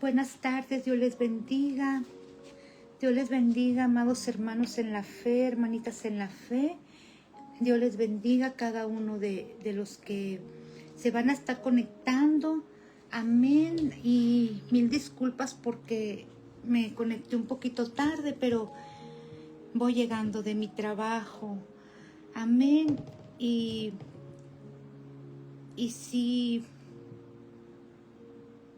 Buenas tardes, Dios les bendiga. Dios les bendiga, amados hermanos en la fe, hermanitas en la fe. Dios les bendiga a cada uno de los que se van a estar conectando. Amén. Y mil disculpas porque me conecté un poquito tarde, pero voy llegando de mi trabajo. Amén. Y si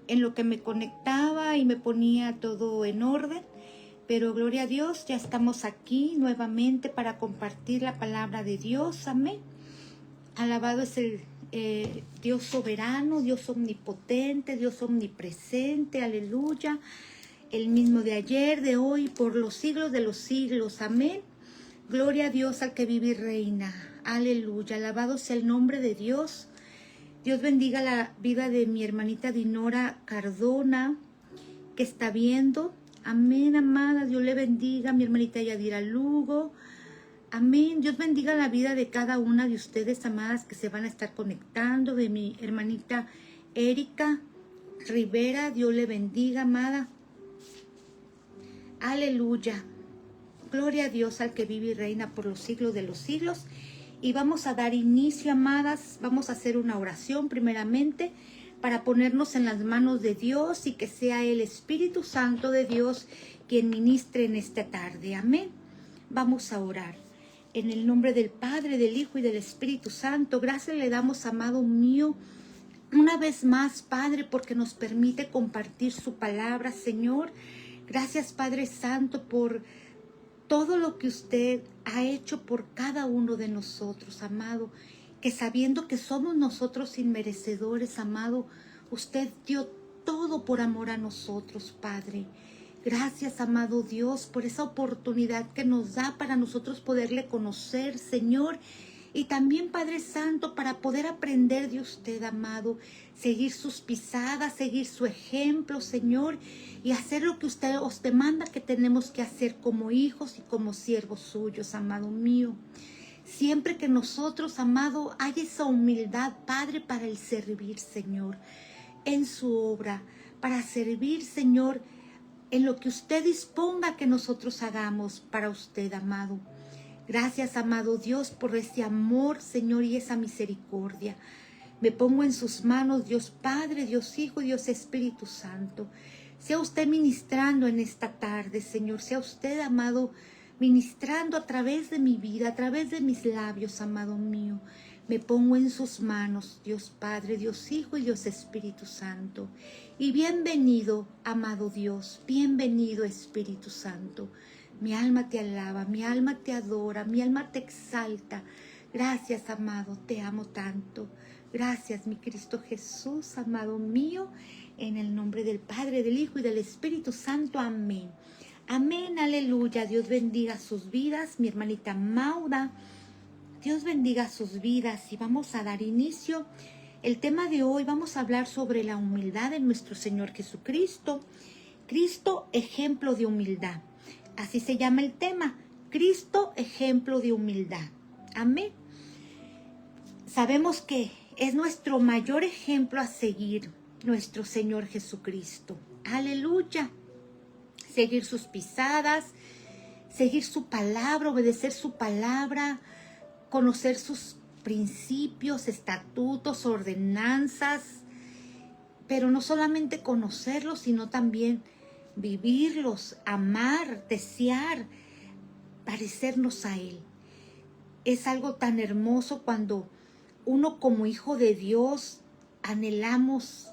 en lo que me conectaba y me ponía todo en orden, pero gloria a Dios, ya estamos aquí nuevamente para compartir la palabra de Dios. Amén. Alabado es el Dios soberano, Dios omnipotente, Dios omnipresente. Aleluya. El mismo de ayer, de hoy, por los siglos de los siglos. Amén. Gloria a Dios al que vive y reina. Aleluya. Alabado sea el nombre de Dios. Dios bendiga la vida de mi hermanita Dinora Cardona, que está viendo. Amén, amada. Dios le bendiga. Mi hermanita Yadira Lugo. Amén. Dios bendiga la vida de cada una de ustedes, amadas, que se van a estar conectando. De mi hermanita Erika Rivera. Dios le bendiga, amada. Aleluya. Gloria a Dios al que vive y reina por los siglos de los siglos. Y vamos a dar inicio, amadas. Vamos a hacer una oración primeramente para ponernos en las manos de Dios y que sea el Espíritu Santo de Dios quien ministre en esta tarde. Amén. Vamos a orar. En el nombre del Padre, del Hijo y del Espíritu Santo, gracias le damos, amado mío, una vez más, Padre, porque nos permite compartir su palabra, Señor. Gracias, Padre Santo, por todo lo que usted ha hecho por cada uno de nosotros, amado, que sabiendo que somos nosotros inmerecedores, amado, usted dio todo por amor a nosotros, Padre. Gracias, amado Dios, por esa oportunidad que nos da para nosotros poderle conocer, Señor. Y también, Padre Santo, para poder aprender de usted, amado, seguir sus pisadas, seguir su ejemplo, Señor, y hacer lo que usted os demanda que tenemos que hacer como hijos y como siervos suyos, amado mío. Siempre que nosotros, amado, haya esa humildad, Padre, para el servir, Señor, en su obra, para servir, Señor, en lo que usted disponga que nosotros hagamos para usted, amado. Gracias, amado Dios, por ese amor, Señor, y esa misericordia. Me pongo en sus manos, Dios Padre, Dios Hijo, Dios Espíritu Santo. Sea usted ministrando en esta tarde, Señor. Sea usted, amado, ministrando a través de mi vida, a través de mis labios, amado mío. Me pongo en sus manos, Dios Padre, Dios Hijo y Dios Espíritu Santo. Y bienvenido, amado Dios, bienvenido, Espíritu Santo. Mi alma te alaba, mi alma te adora, mi alma te exalta. Gracias, amado, te amo tanto. Gracias, mi Cristo Jesús, amado mío, en el nombre del Padre, del Hijo y del Espíritu Santo. Amén. Amén, aleluya. Dios bendiga sus vidas, mi hermanita Maura. Dios bendiga sus vidas y vamos a dar inicio. El tema de hoy vamos a hablar sobre la humildad de nuestro Señor Jesucristo. Cristo, ejemplo de humildad. Así se llama el tema, Cristo, ejemplo de humildad. Amén. Sabemos que es nuestro mayor ejemplo a seguir, nuestro Señor Jesucristo. Aleluya. Seguir sus pisadas, seguir su palabra, obedecer su palabra, conocer sus principios, estatutos, ordenanzas, pero no solamente conocerlos, sino también vivirlos, amar, desear, parecernos a Él. Es algo tan hermoso cuando uno como hijo de Dios anhelamos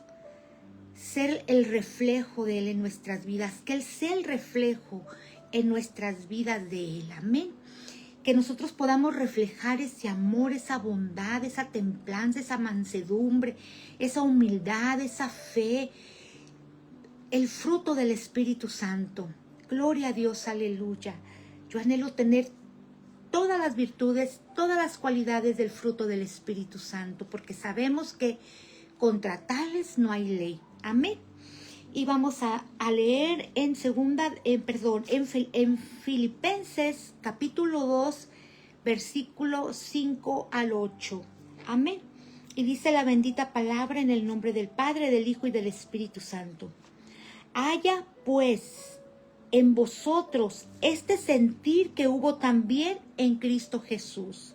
ser el reflejo de Él en nuestras vidas, que Él sea el reflejo en nuestras vidas de Él. Amén. Que nosotros podamos reflejar ese amor, esa bondad, esa templanza, esa mansedumbre, esa humildad, esa fe, el fruto del Espíritu Santo. Gloria a Dios, aleluya. Yo anhelo tener todas las virtudes, todas las cualidades del fruto del Espíritu Santo, porque sabemos que contra tales no hay ley. Amén. Y vamos a leer en Filipenses capítulo 2, versículo 5 al 8. Amén. Y dice la bendita palabra en el nombre del Padre, del Hijo y del Espíritu Santo. Haya pues en vosotros este sentir que hubo también en Cristo Jesús,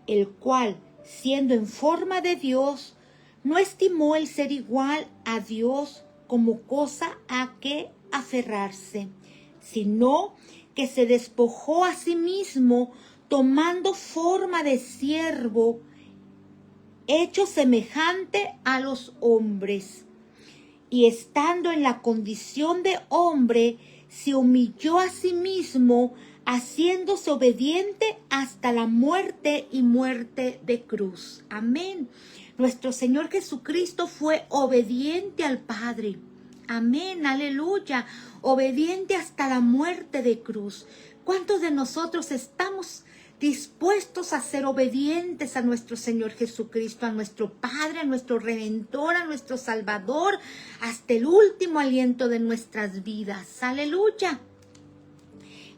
el cual, siendo en forma de Dios, no estimó el ser igual a Dios como cosa a que aferrarse, sino que se despojó a sí mismo, tomando forma de siervo, hecho semejante a los hombres. Y estando en la condición de hombre, se humilló a sí mismo, haciéndose obediente hasta la muerte y muerte de cruz. Amén. Nuestro Señor Jesucristo fue obediente al Padre. Amén, aleluya. Obediente hasta la muerte de cruz. ¿Cuántos de nosotros estamos dispuestos a ser obedientes a nuestro Señor Jesucristo, a nuestro Padre, a nuestro Redentor, a nuestro Salvador, hasta el último aliento de nuestras vidas? Aleluya.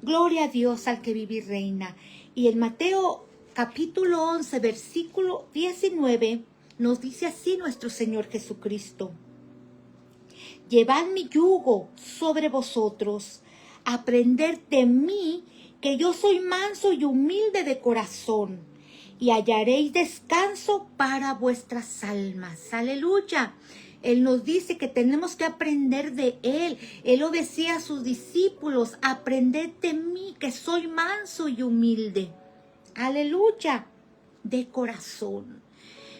Gloria a Dios al que vive y reina. Y en Mateo capítulo 11, versículo 19, nos dice así nuestro Señor Jesucristo: llevad mi yugo sobre vosotros, aprended de mí, que yo soy manso y humilde de corazón, y hallaréis descanso para vuestras almas. Aleluya. Él nos dice que tenemos que aprender de Él. Él lo decía a sus discípulos: aprended de mí, que soy manso y humilde. Aleluya. De corazón.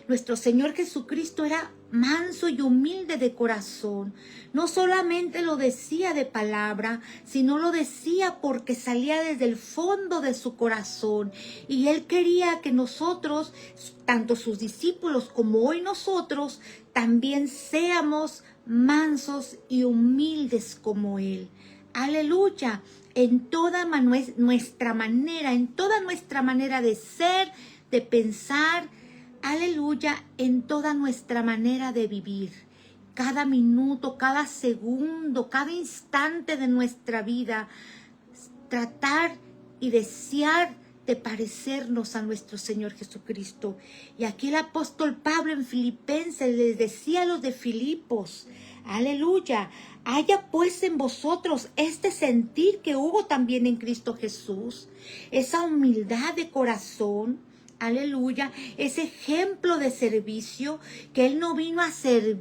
Nuestro Señor Jesucristo era manso y humilde de corazón. No solamente lo decía de palabra, sino lo decía porque salía desde el fondo de su corazón. Y Él quería que nosotros, tanto sus discípulos como hoy nosotros, también seamos mansos y humildes como Él. Aleluya. En toda nuestra manera de ser, de pensar, aleluya, en toda nuestra manera de vivir. Cada minuto, cada segundo, cada instante de nuestra vida, tratar y desear de parecernos a nuestro Señor Jesucristo. Y aquí el apóstol Pablo en Filipenses les decía a los de Filipos: aleluya, haya pues en vosotros este sentir que hubo también en Cristo Jesús, esa humildad de corazón. Aleluya, ese ejemplo de servicio, que Él no vino a ser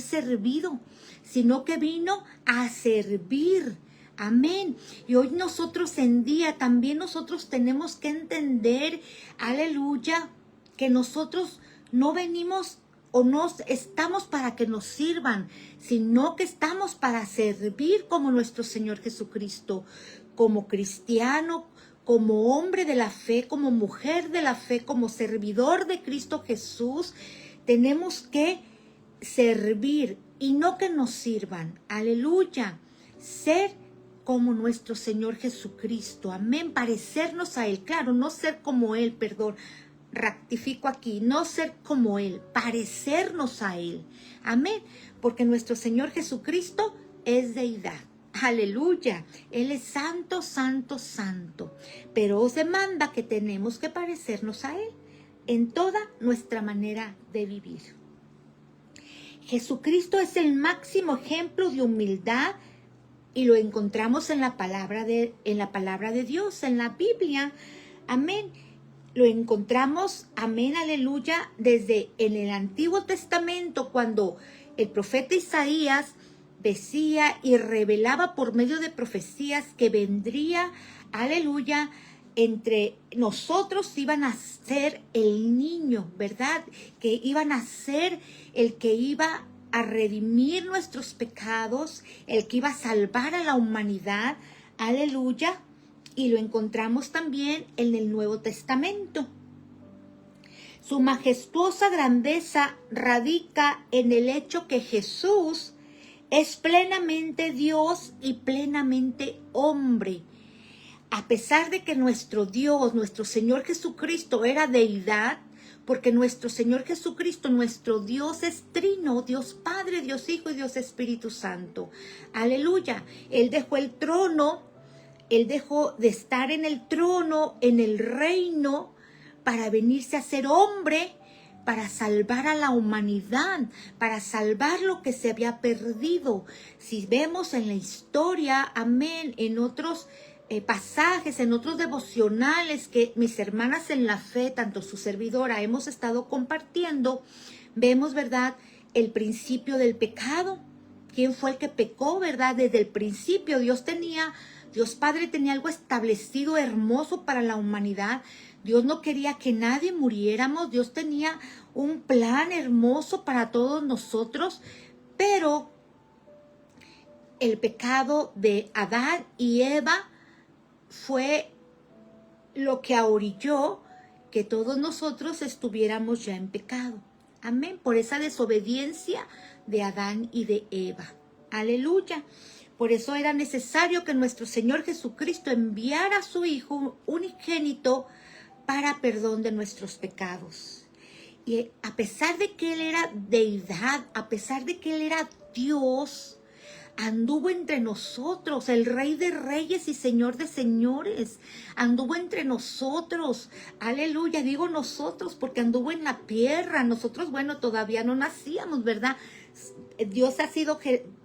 servido, sino que vino a servir. Amén. Y hoy nosotros en día también nosotros tenemos que entender, aleluya, que nosotros no venimos o no estamos para que nos sirvan, sino que estamos para servir como nuestro Señor Jesucristo, como cristiano, como hombre de la fe, como mujer de la fe, como servidor de Cristo Jesús. Tenemos que servir y no que nos sirvan. Aleluya. Ser como nuestro Señor Jesucristo. Amén. Parecernos a Él. Claro, no ser como Él, perdón. Rectifico aquí. No ser como Él. Parecernos a Él. Amén. Porque nuestro Señor Jesucristo es deidad. Aleluya, Él es santo, santo, santo, pero os demanda que tenemos que parecernos a Él en toda nuestra manera de vivir. Jesucristo es el máximo ejemplo de humildad y lo encontramos en la palabra de Dios, en la Biblia. Amén. Lo encontramos, amén, aleluya, desde en el Antiguo Testamento, cuando el profeta Isaías decía y revelaba por medio de profecías que vendría, aleluya, entre nosotros iban a ser el niño, ¿verdad? Que iban a ser el que iba a redimir nuestros pecados, el que iba a salvar a la humanidad, aleluya. Y lo encontramos también en el Nuevo Testamento. Su majestuosa grandeza radica en el hecho que Jesús es plenamente Dios y plenamente hombre. A pesar de que nuestro Dios, nuestro Señor Jesucristo era deidad, porque nuestro Señor Jesucristo, nuestro Dios es trino, Dios Padre, Dios Hijo y Dios Espíritu Santo. Aleluya. Él dejó el trono, Él dejó de estar en el trono, en el reino, para venirse a ser hombre, para salvar a la humanidad, para salvar lo que se había perdido. Si vemos en la historia, amén, en otros pasajes, en otros devocionales que mis hermanas en la fe, tanto su servidora, hemos estado compartiendo, vemos, ¿verdad?, el principio del pecado. ¿Quién fue el que pecó, verdad? Desde el principio Dios Padre tenía algo establecido hermoso para la humanidad. Dios no quería que nadie muriéramos. Dios tenía un plan hermoso para todos nosotros, pero el pecado de Adán y Eva fue lo que ahorilló que todos nosotros estuviéramos ya en pecado. Amén. Por esa desobediencia de Adán y de Eva. Aleluya. Por eso era necesario que nuestro Señor Jesucristo enviara a su Hijo unigénito para perdón de nuestros pecados. Y a pesar de que Él era deidad, a pesar de que Él era Dios, anduvo entre nosotros, el Rey de Reyes y Señor de Señores, anduvo entre nosotros, aleluya, digo nosotros porque anduvo en la tierra. Nosotros, bueno, todavía no nacíamos, ¿verdad? Dios ha sido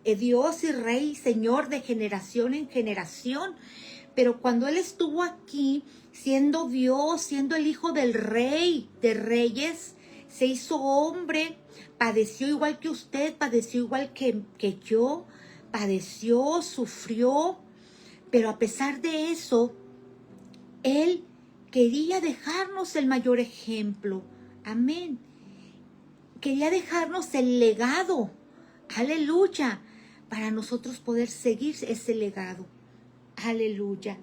Dios y Rey y Señor de generación en generación, pero cuando Él estuvo aquí, siendo Dios, siendo el Hijo del Rey de Reyes, se hizo hombre, padeció igual que usted, padeció igual que yo, padeció, sufrió, pero a pesar de eso, Él quería dejarnos el mayor ejemplo. Amén. Quería dejarnos el legado. Aleluya. Para nosotros poder seguir ese legado. Aleluya.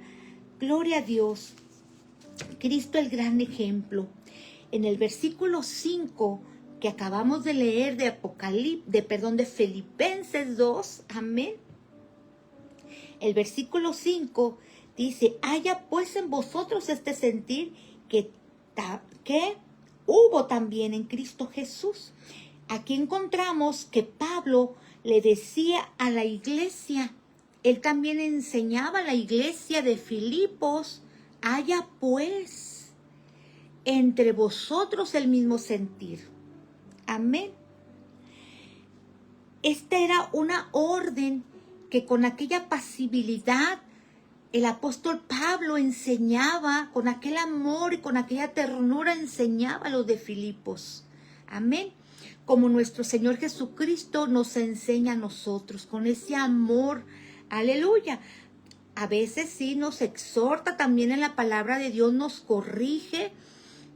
Gloria a Dios. Cristo el gran ejemplo. En el versículo 5 que acabamos de leer de Filipenses 2, amén. El versículo 5 dice, haya pues en vosotros este sentir que hubo también en Cristo Jesús. Aquí encontramos que Pablo le decía a la iglesia, él también enseñaba a la iglesia de Filipos, haya pues entre vosotros el mismo sentir. Amén. Esta era una orden que con aquella pasibilidad el apóstol Pablo enseñaba, con aquel amor y con aquella ternura enseñaba a los de Filipos. Amén. Como nuestro Señor Jesucristo nos enseña a nosotros, con ese amor. Aleluya. A veces sí nos exhorta también en la palabra de Dios, nos corrige,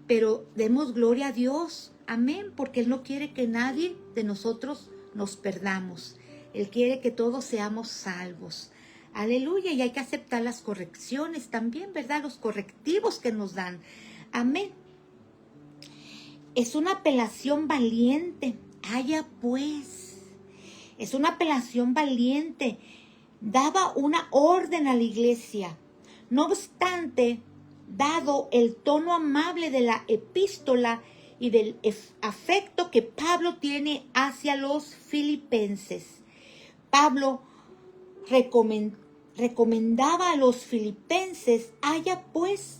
pero demos gloria a Dios. Amén, porque Él no quiere que nadie de nosotros nos perdamos. Él quiere que todos seamos salvos. Aleluya, y hay que aceptar las correcciones también, ¿verdad? Los correctivos que nos dan. Amén. Es una apelación valiente. Haya pues. Es una apelación valiente. Daba una orden a la iglesia. No obstante, dado el tono amable de la epístola y del afecto que Pablo tiene hacia los filipenses, Pablo recomendaba a los filipenses, haya pues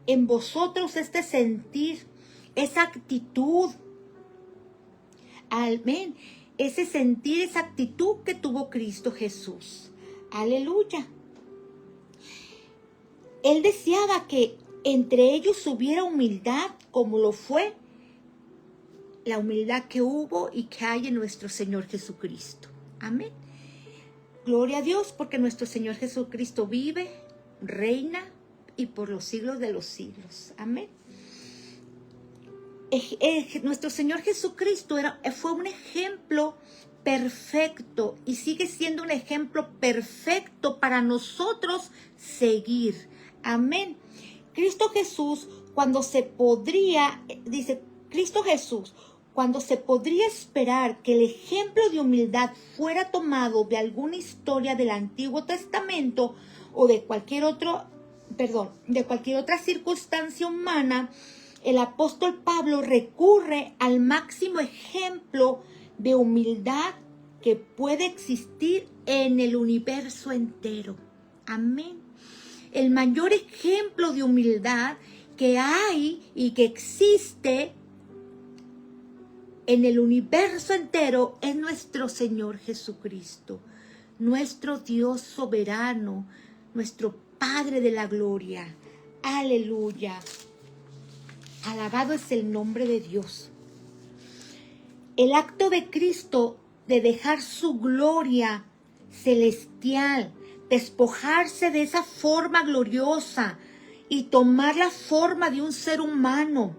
en vosotros este sentir, esa actitud, amén, ese sentir, esa actitud que tuvo Cristo Jesús. Aleluya. Él deseaba que entre ellos hubiera humildad, como lo fue la humildad que hubo y que hay en nuestro Señor Jesucristo. Amén. Gloria a Dios, porque nuestro Señor Jesucristo vive, reina y por los siglos de los siglos. Amén. Nuestro Señor Jesucristo fue un ejemplo perfecto y sigue siendo un ejemplo perfecto para nosotros seguir. Amén. Cristo Jesús, cuando se podría esperar que el ejemplo de humildad fuera tomado de alguna historia del Antiguo Testamento o de cualquier otra circunstancia humana, el apóstol Pablo recurre al máximo ejemplo de humildad que puede existir en el universo entero. Amén. El mayor ejemplo de humildad que hay y que existe en el universo entero es nuestro Señor Jesucristo, nuestro Dios soberano, nuestro Padre de la gloria. Aleluya. Alabado es el nombre de Dios. El acto de Cristo de dejar su gloria celestial, despojarse de esa forma gloriosa y tomar la forma de un ser humano.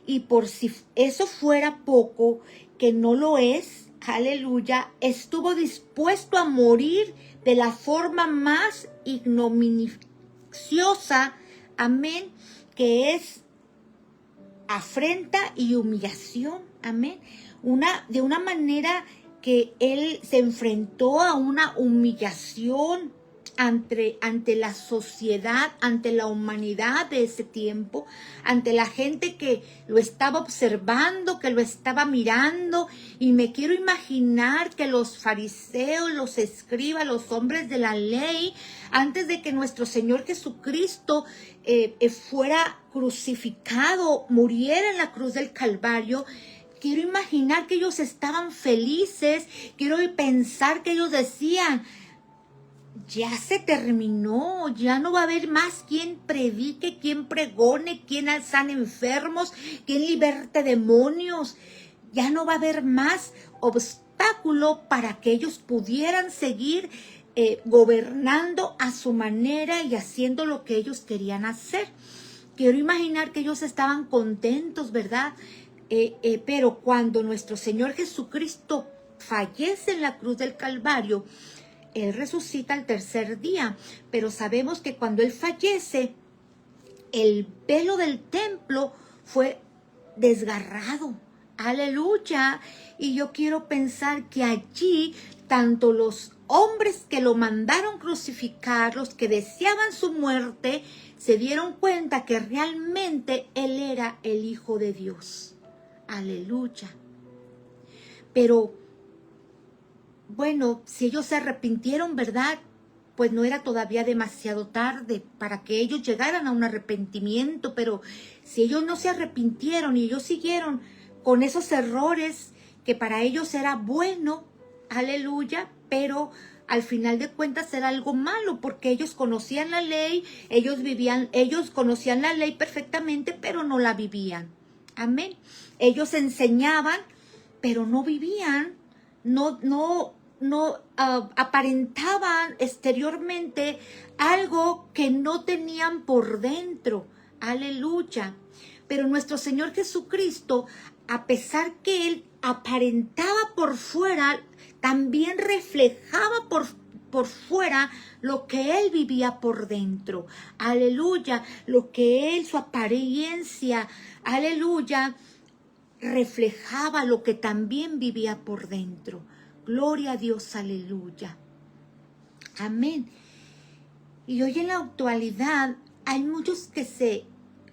Y por si eso fuera poco, que no lo es, aleluya, estuvo dispuesto a morir de la forma más ignominiosa, amén, que es afrenta y humillación, amén. De una manera que él se enfrentó a una humillación ante la sociedad, ante la humanidad de ese tiempo, ante la gente que lo estaba observando, que lo estaba mirando. Y me quiero imaginar que los fariseos, los escribas, los hombres de la ley, antes de que nuestro Señor Jesucristo fuera crucificado, muriera en la cruz del Calvario, quiero imaginar que ellos estaban felices. Quiero pensar que ellos decían: ya se terminó, ya no va a haber más quien predique, quien pregone, quien sane enfermos, quien liberte demonios. Ya no va a haber más obstáculo para que ellos pudieran seguir gobernando a su manera y haciendo lo que ellos querían hacer. Quiero imaginar que ellos estaban contentos, ¿verdad? Pero cuando nuestro Señor Jesucristo fallece en la cruz del Calvario, Él resucita al tercer día. Pero sabemos que cuando Él fallece, el velo del templo fue desgarrado. Aleluya. Y yo quiero pensar que allí tanto los hombres que lo mandaron crucificar, los que deseaban su muerte, se dieron cuenta que realmente Él era el Hijo de Dios. Aleluya. Pero bueno, si ellos se arrepintieron, ¿verdad? Pues no era todavía demasiado tarde para que ellos llegaran a un arrepentimiento. Pero si ellos no se arrepintieron y ellos siguieron con esos errores que para ellos era bueno, aleluya, pero al final de cuentas era algo malo, porque ellos conocían la ley, ellos conocían la ley perfectamente, pero no la vivían. Amén. Ellos enseñaban, pero no vivían, no aparentaban exteriormente algo que no tenían por dentro. Aleluya. Pero nuestro Señor Jesucristo, a pesar que Él aparentaba por fuera, también reflejaba por fuera lo que Él vivía por dentro. Aleluya. Lo que Él, su apariencia, aleluya, reflejaba lo que también vivía por dentro. Gloria a Dios, aleluya. Amén. Y hoy en la actualidad hay muchos que se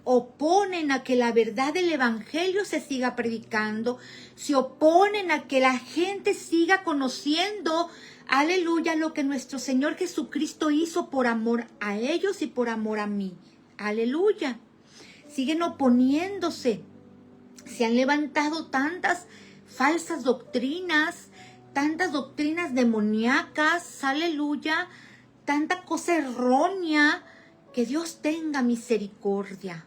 oponen a que la verdad del evangelio se siga predicando, se oponen a que la gente siga conociendo, aleluya, lo que nuestro Señor Jesucristo hizo por amor a ellos y por amor a mí. Aleluya. Siguen oponiéndose. Se han levantado tantas falsas doctrinas, tantas doctrinas demoníacas, aleluya, tanta cosa errónea, que Dios tenga misericordia.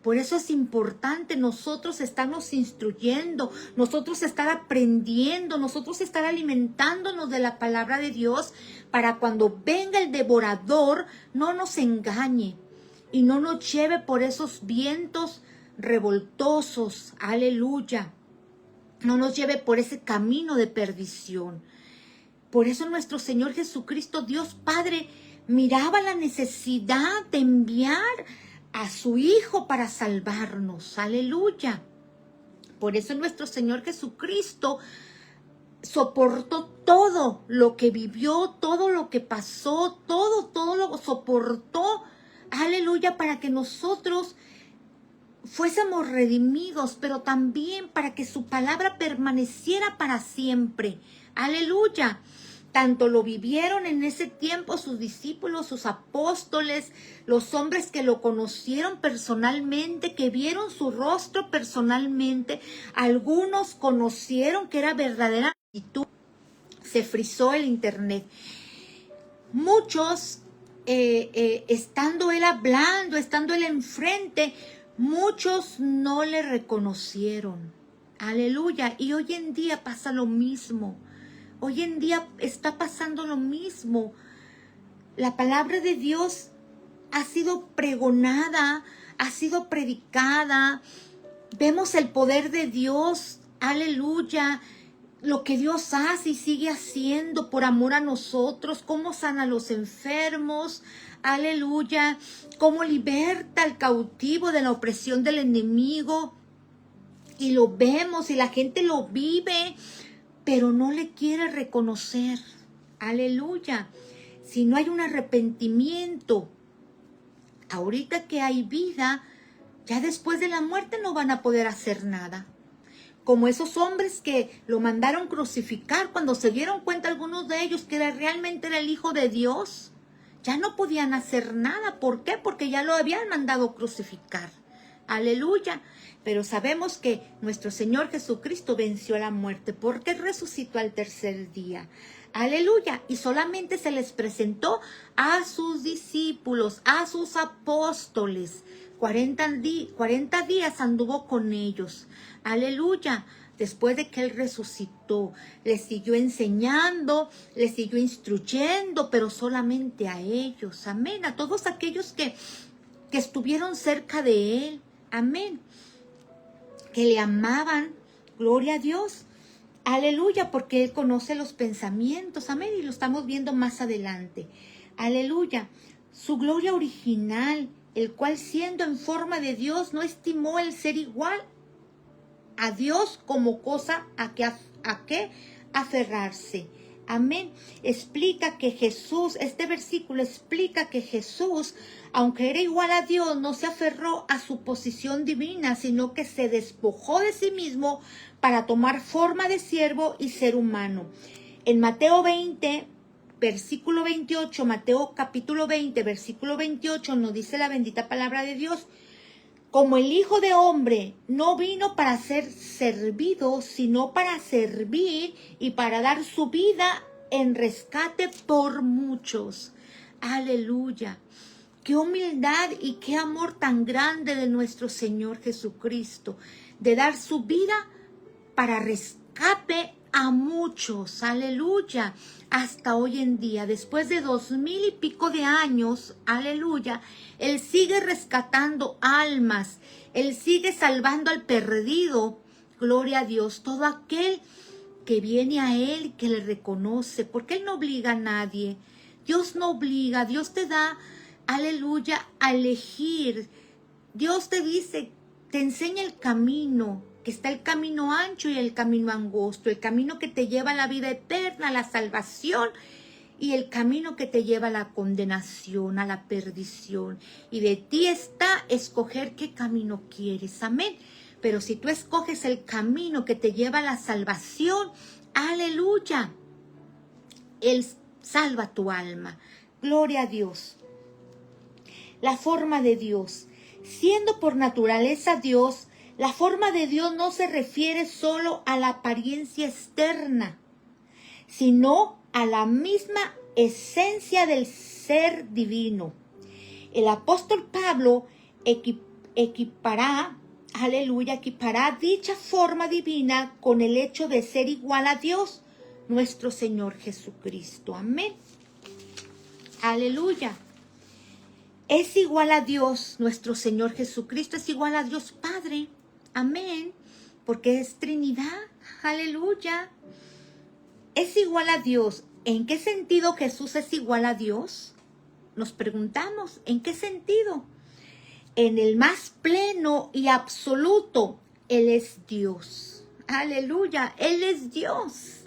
Por eso es importante nosotros estarnos instruyendo, nosotros estar aprendiendo, nosotros estar alimentándonos de la palabra de Dios, para cuando venga el devorador no nos engañe y no nos lleve por esos vientos revoltosos, aleluya, no nos lleve por ese camino de perdición. Por eso nuestro Señor Jesucristo, Dios Padre, miraba la necesidad de enviar a su Hijo para salvarnos, aleluya. Por eso nuestro Señor Jesucristo soportó todo lo que vivió, todo lo que pasó, todo lo soportó, aleluya, para que nosotros fuésemos redimidos, pero también para que su palabra permaneciera para siempre. Aleluya. Tanto lo vivieron en ese tiempo sus discípulos, sus apóstoles, los hombres que lo conocieron personalmente, que vieron su rostro personalmente. Algunos conocieron que era verdadera actitud. Se frizó el internet. Muchos, estando él hablando, estando él enfrente, muchos no le reconocieron. Aleluya. Y hoy en día pasa lo mismo. Hoy en día está pasando lo mismo. La palabra de Dios ha sido pregonada, ha sido predicada. Vemos el poder de Dios. Aleluya. Lo que Dios hace y sigue haciendo por amor a nosotros. Cómo sana a los enfermos. Aleluya. Cómo liberta al cautivo de la opresión del enemigo. Y lo vemos y la gente lo vive, pero no le quiere reconocer. Aleluya. Si no hay un arrepentimiento, ahorita que hay vida, ya después de la muerte no van a poder hacer nada. Como esos hombres que lo mandaron crucificar, cuando se dieron cuenta algunos de ellos que realmente era el Hijo de Dios, ya no podían hacer nada. ¿Por qué? Porque ya lo habían mandado crucificar. Aleluya. Pero sabemos que nuestro Señor Jesucristo venció a la muerte porque resucitó al tercer día. Aleluya. Y solamente se les presentó a sus discípulos, a sus apóstoles. 40 días anduvo con ellos. Aleluya. Después de que Él resucitó, les siguió enseñando, les siguió instruyendo, pero solamente a ellos. Amén. A todos aquellos que estuvieron cerca de Él. Amén. Que le amaban. Gloria a Dios. Aleluya, porque Él conoce los pensamientos. Amén. Y lo estamos viendo más adelante. Aleluya. Su gloria original, el cual siendo en forma de Dios, no estimó el ser igual a Dios como cosa a que aferrarse. Amén. Explica que Jesús, este versículo explica que Jesús, aunque era igual a Dios, no se aferró a su posición divina, sino que se despojó de sí mismo para tomar forma de siervo y ser humano. En Mateo 20, versículo 28, Mateo capítulo 20, versículo 28, nos dice la bendita palabra de Dios: como el Hijo de Hombre no vino para ser servido, sino para servir y para dar su vida en rescate por muchos. Aleluya. Qué humildad y qué amor tan grande de nuestro Señor Jesucristo, de dar su vida para rescate a muchos. Aleluya. Hasta hoy en día, después de 2000 y pico de años, aleluya, Él sigue rescatando almas. Él sigue salvando al perdido. Gloria a Dios. Todo aquel que viene a Él, que le reconoce, porque Él no obliga a nadie. Dios no obliga. Dios te da, aleluya, a elegir. Dios te dice, te enseña el camino. Que está el camino ancho y el camino angosto, el camino que te lleva a la vida eterna, a la salvación, y el camino que te lleva a la condenación, a la perdición. Y de ti está escoger qué camino quieres. Amén. Pero si tú escoges el camino que te lleva a la salvación, aleluya, Él salva tu alma. Gloria a Dios. La forma de Dios. Siendo por naturaleza Dios, la forma de Dios no se refiere solo a la apariencia externa, sino a la misma esencia del ser divino. El apóstol Pablo equipará dicha forma divina con el hecho de ser igual a Dios, nuestro Señor Jesucristo. Amén. Aleluya. Es igual a Dios, nuestro Señor Jesucristo, es igual a Dios Padre. Amén, porque es Trinidad, aleluya. Es igual a Dios. ¿En qué sentido Jesús es igual a Dios? Nos preguntamos, ¿en qué sentido? En el más pleno y absoluto, Él es Dios. Aleluya, Él es Dios.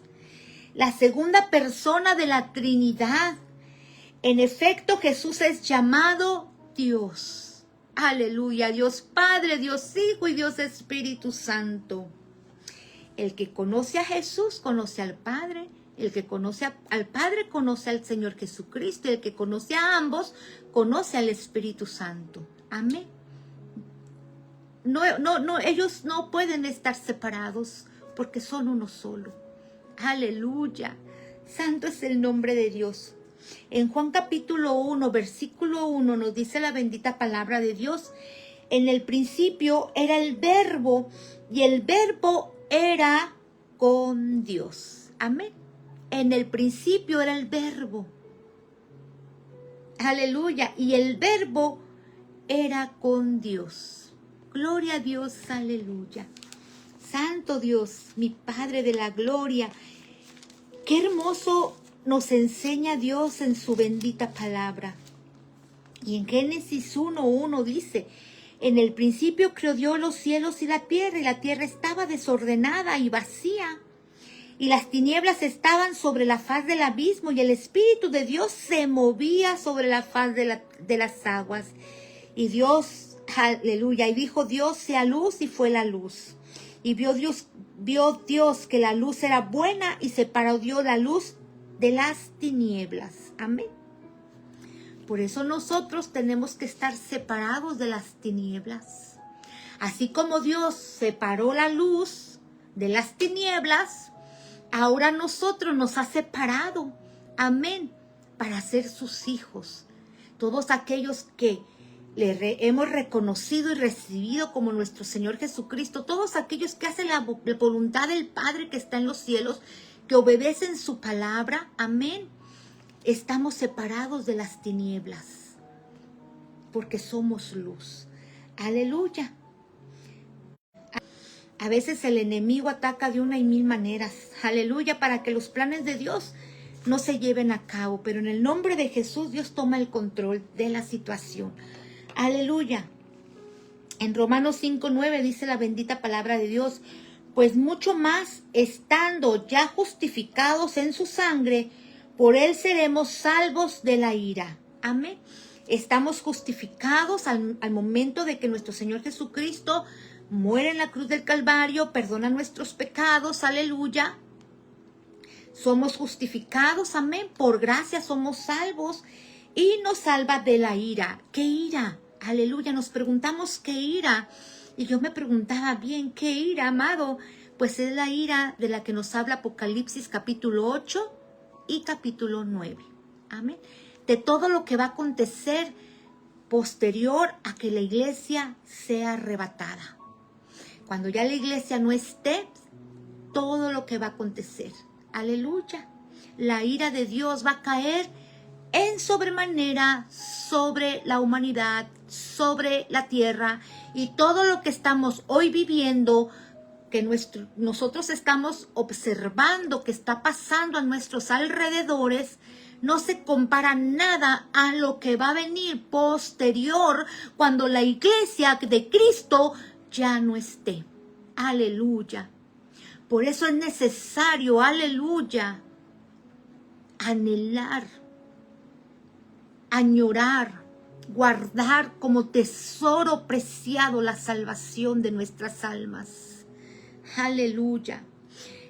La segunda persona de la Trinidad. En efecto, Jesús es llamado Dios. Aleluya, Dios Padre, Dios Hijo y Dios Espíritu Santo. El que conoce a Jesús conoce al Padre. El que conoce al Padre conoce al Señor Jesucristo. El que conoce a ambos conoce al Espíritu Santo. Amén. No, ellos no pueden estar separados porque son uno solo. Aleluya. Santo es el nombre de Dios. En Juan capítulo 1, versículo 1 nos dice la bendita palabra de Dios. En el principio era el Verbo y el Verbo era con Dios. Amén. En el principio era el Verbo. Aleluya. Y el Verbo era con Dios. Gloria a Dios. Aleluya. Santo Dios, mi Padre de la gloria. Qué hermoso nos enseña Dios en su bendita palabra. Y en Génesis 1:1 dice: en el principio creó Dios los cielos y la tierra estaba desordenada y vacía, y las tinieblas estaban sobre la faz del abismo, y el Espíritu de Dios se movía sobre la faz de las aguas. Y Dios, aleluya, y dijo Dios: sea luz, y fue la luz. Y vio Dios que la luz era buena, y separó Dios la luz de las tinieblas. Amén. Por eso nosotros tenemos que estar separados de las tinieblas. Así como Dios separó la luz de las tinieblas, ahora nosotros nos ha separado. Amén. Para ser sus hijos. Todos aquellos que hemos reconocido y recibido como nuestro Señor Jesucristo, todos aquellos que hacen la voluntad del Padre que está en los cielos, que obedecen su palabra, amén, estamos separados de las tinieblas, porque somos luz. Aleluya. A veces el enemigo ataca de una y mil maneras, aleluya, para que los planes de Dios no se lleven a cabo, pero en el nombre de Jesús Dios toma el control de la situación. Aleluya. En Romanos 5:9 dice la bendita palabra de Dios: pues mucho más, estando ya justificados en su sangre, por él seremos salvos de la ira. Amén. Estamos justificados al momento de que nuestro Señor Jesucristo muere en la cruz del Calvario, perdona nuestros pecados. Aleluya. Somos justificados, amén. Por gracia somos salvos y nos salva de la ira. ¿Qué ira? Aleluya. Nos preguntamos qué ira. Y yo me preguntaba bien, ¿qué ira, amado? Pues es la ira de la que nos habla Apocalipsis capítulo 8 y capítulo 9. Amén. De todo lo que va a acontecer posterior a que la iglesia sea arrebatada. Cuando ya la iglesia no esté, todo lo que va a acontecer. Aleluya. La ira de Dios va a caer en sobremanera sobre la humanidad, sobre la tierra, y todo lo que estamos hoy viviendo, que nosotros estamos observando que está pasando a nuestros alrededores, no se compara nada a lo que va a venir posterior cuando la iglesia de Cristo ya no esté. Aleluya. Por eso es necesario, aleluya, anhelar, añorar, guardar como tesoro preciado la salvación de nuestras almas. Aleluya.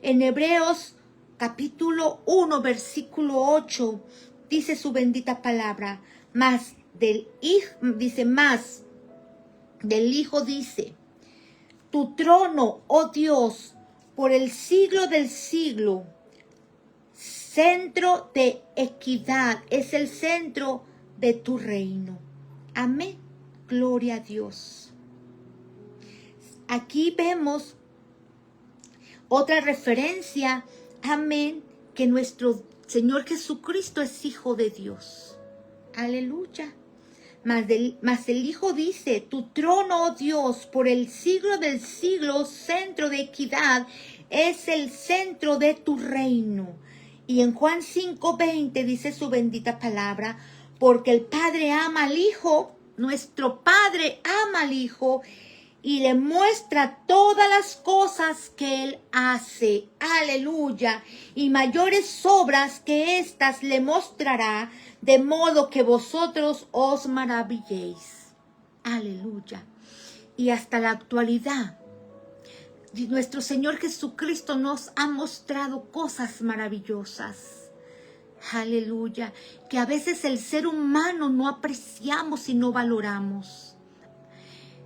En Hebreos capítulo 1, versículo 8, dice su bendita palabra: más del Hijo dice: tu trono, oh Dios, por el siglo del siglo, centro de equidad, es el centro de tu reino. Amén. Gloria a Dios. Aquí vemos otra referencia, amén, que nuestro Señor Jesucristo es Hijo de Dios. Aleluya. Mas el Hijo dice: tu trono, oh Dios, por el siglo del siglo, centro de equidad, es el centro de tu reino. Y en Juan 5:20 dice su bendita palabra: porque el Padre ama al Hijo, nuestro Padre ama al Hijo, y le muestra todas las cosas que Él hace. Aleluya. Y mayores obras que estas le mostrará, de modo que vosotros os maravilléis. Aleluya. Y hasta la actualidad, Nuestro Señor Jesucristo nos ha mostrado cosas maravillosas. Aleluya. Que a veces el ser humano no apreciamos y no valoramos.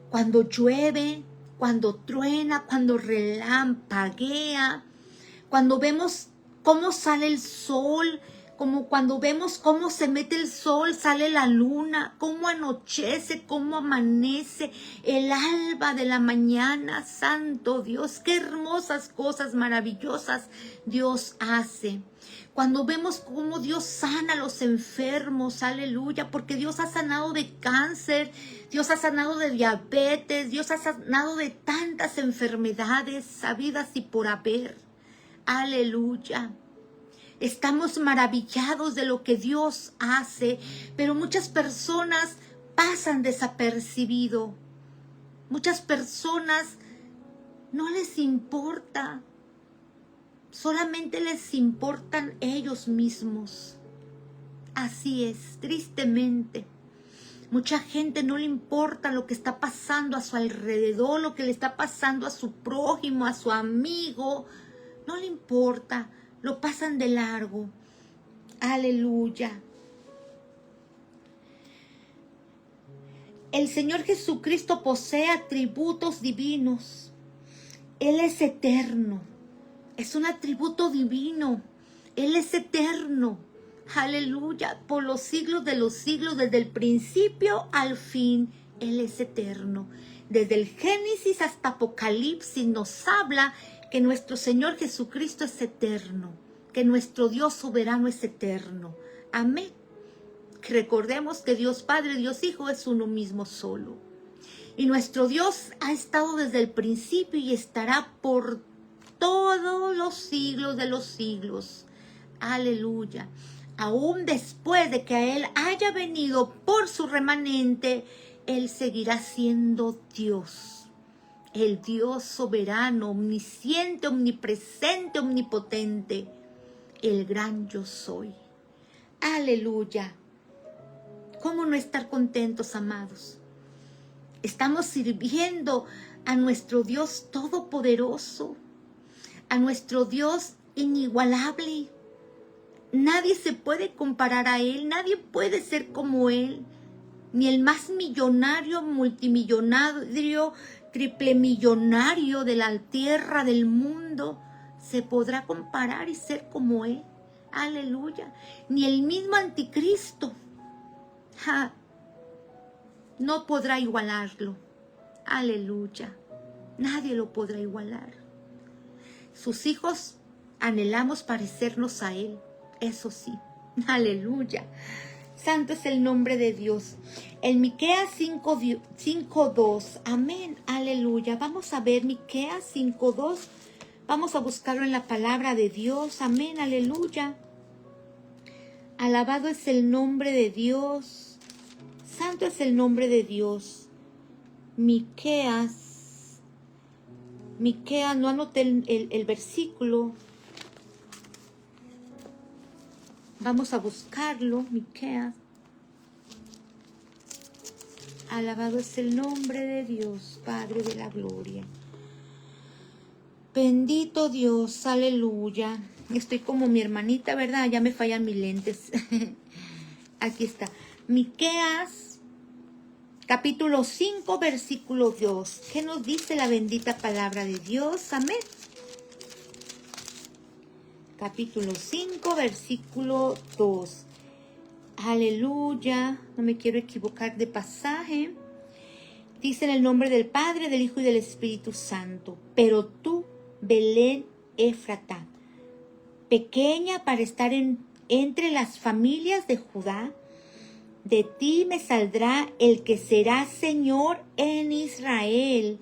Cuando llueve, cuando truena, cuando relampaguea, cuando vemos cómo sale el sol, como cuando vemos cómo se mete el sol, sale la luna, cómo anochece, cómo amanece, el alba de la mañana. Santo Dios, qué hermosas cosas maravillosas Dios hace. Cuando vemos cómo Dios sana a los enfermos, aleluya, porque Dios ha sanado de cáncer, Dios ha sanado de diabetes, Dios ha sanado de tantas enfermedades sabidas y por haber. Aleluya. Estamos maravillados de lo que Dios hace, pero muchas personas pasan desapercibido. Muchas personas no les importa. Solamente les importan ellos mismos. Así es, tristemente. Mucha gente no le importa lo que está pasando a su alrededor, lo que le está pasando a su prójimo, a su amigo. No le importa, lo pasan de largo. Aleluya. El Señor Jesucristo posee atributos divinos. Él es eterno. Es un atributo divino. Él es eterno. Aleluya. Por los siglos de los siglos, desde el principio al fin, Él es eterno. Desde el Génesis hasta Apocalipsis nos habla que nuestro Señor Jesucristo es eterno. Que nuestro Dios soberano es eterno. Amén. Recordemos que Dios Padre, Dios Hijo es uno mismo solo. Y nuestro Dios ha estado desde el principio y estará por todos los siglos de los siglos. Aleluya. Aún después de que a Él haya venido por su remanente, Él seguirá siendo Dios. El Dios soberano, omnisciente, omnipresente, omnipotente. El gran yo soy. Aleluya. ¿Cómo no estar contentos, amados? Estamos sirviendo a nuestro Dios todopoderoso, a nuestro Dios inigualable. Nadie se puede comparar a Él, nadie puede ser como Él. Ni el más millonario, multimillonario, triple millonario de la tierra, del mundo, se podrá comparar y ser como Él. Aleluya. Ni el mismo anticristo no podrá igualarlo. Aleluya. Nadie lo podrá igualar. Sus hijos anhelamos parecernos a Él. Eso sí. Aleluya. Santo es el nombre de Dios. En Miqueas 5:2. Amén. Aleluya. Vamos a ver Miqueas 5:2. Vamos a buscarlo en la palabra de Dios. Amén. Aleluya. Alabado es el nombre de Dios. Santo es el nombre de Dios. Miqueas, no anoté el versículo. Vamos a buscarlo, Miqueas. Alabado es el nombre de Dios, Padre de la gloria. Bendito Dios, aleluya. Estoy como mi hermanita, ¿verdad? Ya me fallan mis lentes. Aquí está. Miqueas, capítulo 5, versículo 2. ¿Qué nos dice la bendita palabra de Dios? Amén. Capítulo 5, versículo 2. Aleluya. No me quiero equivocar de pasaje. Dice en el nombre del Padre, del Hijo y del Espíritu Santo. Pero tú, Belén Éfrata, pequeña para estar entre las familias de Judá, de ti me saldrá el que será Señor en Israel,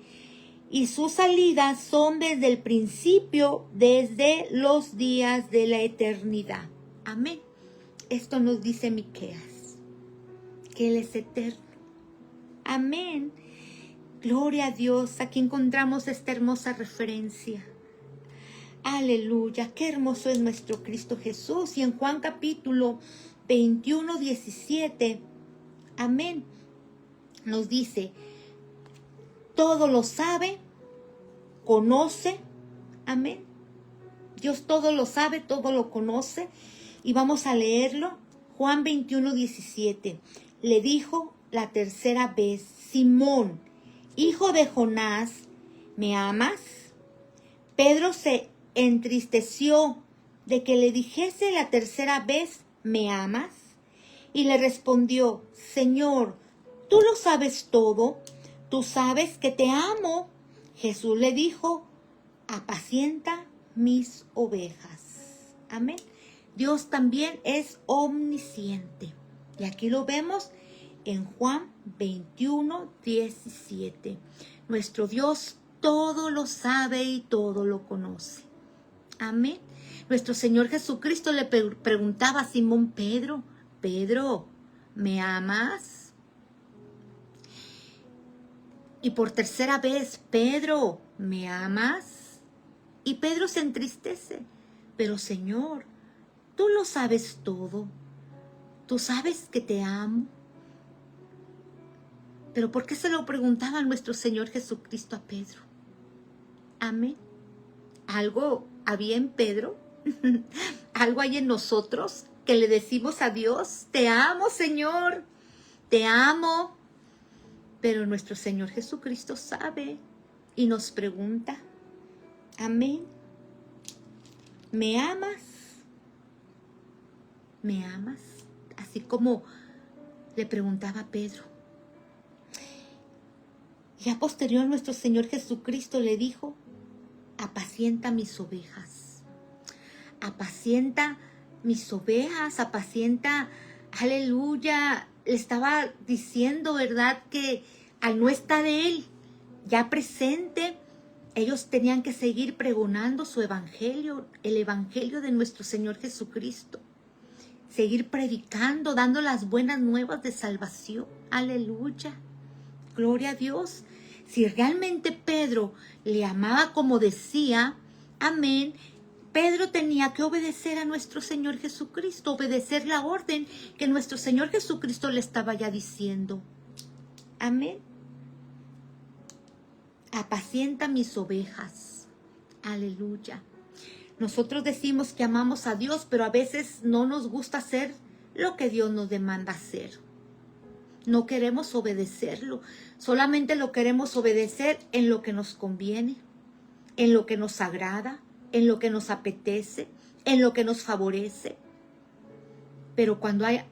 y sus salidas son desde el principio, desde los días de la eternidad. Amén. Esto nos dice Miqueas, que Él es eterno. Amén. Gloria a Dios. Aquí encontramos esta hermosa referencia. Aleluya. Qué hermoso es nuestro Cristo Jesús. Y en Juan capítulo 21, 17, amén, nos dice, todo lo sabe, conoce. Amén. Dios todo lo sabe, todo lo conoce. Y vamos a leerlo. Juan 21:17. Le dijo la tercera vez: Simón, hijo de Jonás, ¿me amas? Pedro se entristeció de que le dijese la tercera vez: ¿me amas? Y le respondió: Señor, tú lo sabes todo, tú sabes que te amo. Jesús le dijo: apacienta mis ovejas. Amén. Dios también es omnisciente. Y aquí lo vemos en Juan 21:17. Nuestro Dios todo lo sabe y todo lo conoce. Amén. Nuestro Señor Jesucristo le preguntaba a Simón Pedro: Pedro, ¿me amas? Y por tercera vez: Pedro, ¿me amas? Y Pedro se entristece: pero Señor, tú lo sabes todo. Tú sabes que te amo. Pero ¿por qué se lo preguntaba nuestro Señor Jesucristo a Pedro? Amén. ¿Algo había en Pedro? ¿Algo hay en nosotros que le decimos a Dios: te amo, Señor, te amo? Pero nuestro Señor Jesucristo sabe y nos pregunta: amén, ¿me amas? ¿Me amas? Así como le preguntaba a Pedro. Ya posterior nuestro Señor Jesucristo le dijo: apacienta mis ovejas. Apacienta mis ovejas, apacienta, aleluya. Le estaba diciendo, ¿verdad?, que al no estar Él ya presente, ellos tenían que seguir pregonando su evangelio, el evangelio de nuestro Señor Jesucristo. Seguir predicando, dando las buenas nuevas de salvación. Aleluya. Gloria a Dios. Si realmente Pedro le amaba como decía, amén, Pedro tenía que obedecer a nuestro Señor Jesucristo, obedecer la orden que nuestro Señor Jesucristo le estaba ya diciendo. Amén. Apacienta mis ovejas. Aleluya. Nosotros decimos que amamos a Dios, pero a veces no nos gusta hacer lo que Dios nos demanda hacer. No queremos obedecerlo. Solamente lo queremos obedecer en lo que nos conviene, en lo que nos agrada, en lo que nos apetece, en lo que nos favorece. Pero cuando hay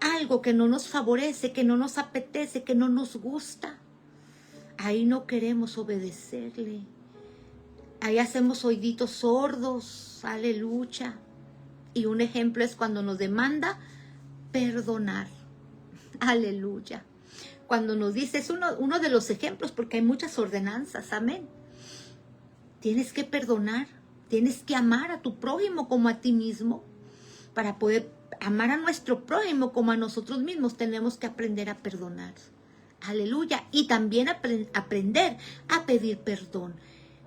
algo que no nos favorece, que no nos apetece, que no nos gusta, ahí no queremos obedecerle. Ahí hacemos oíditos sordos, aleluya. Y un ejemplo es cuando nos demanda perdonar, aleluya. Cuando nos dice, es uno de los ejemplos, porque hay muchas ordenanzas, amén. Tienes que perdonar, tienes que amar a tu prójimo como a ti mismo. Para poder amar a nuestro prójimo como a nosotros mismos, tenemos que aprender a perdonar, aleluya. Y también aprender a pedir perdón.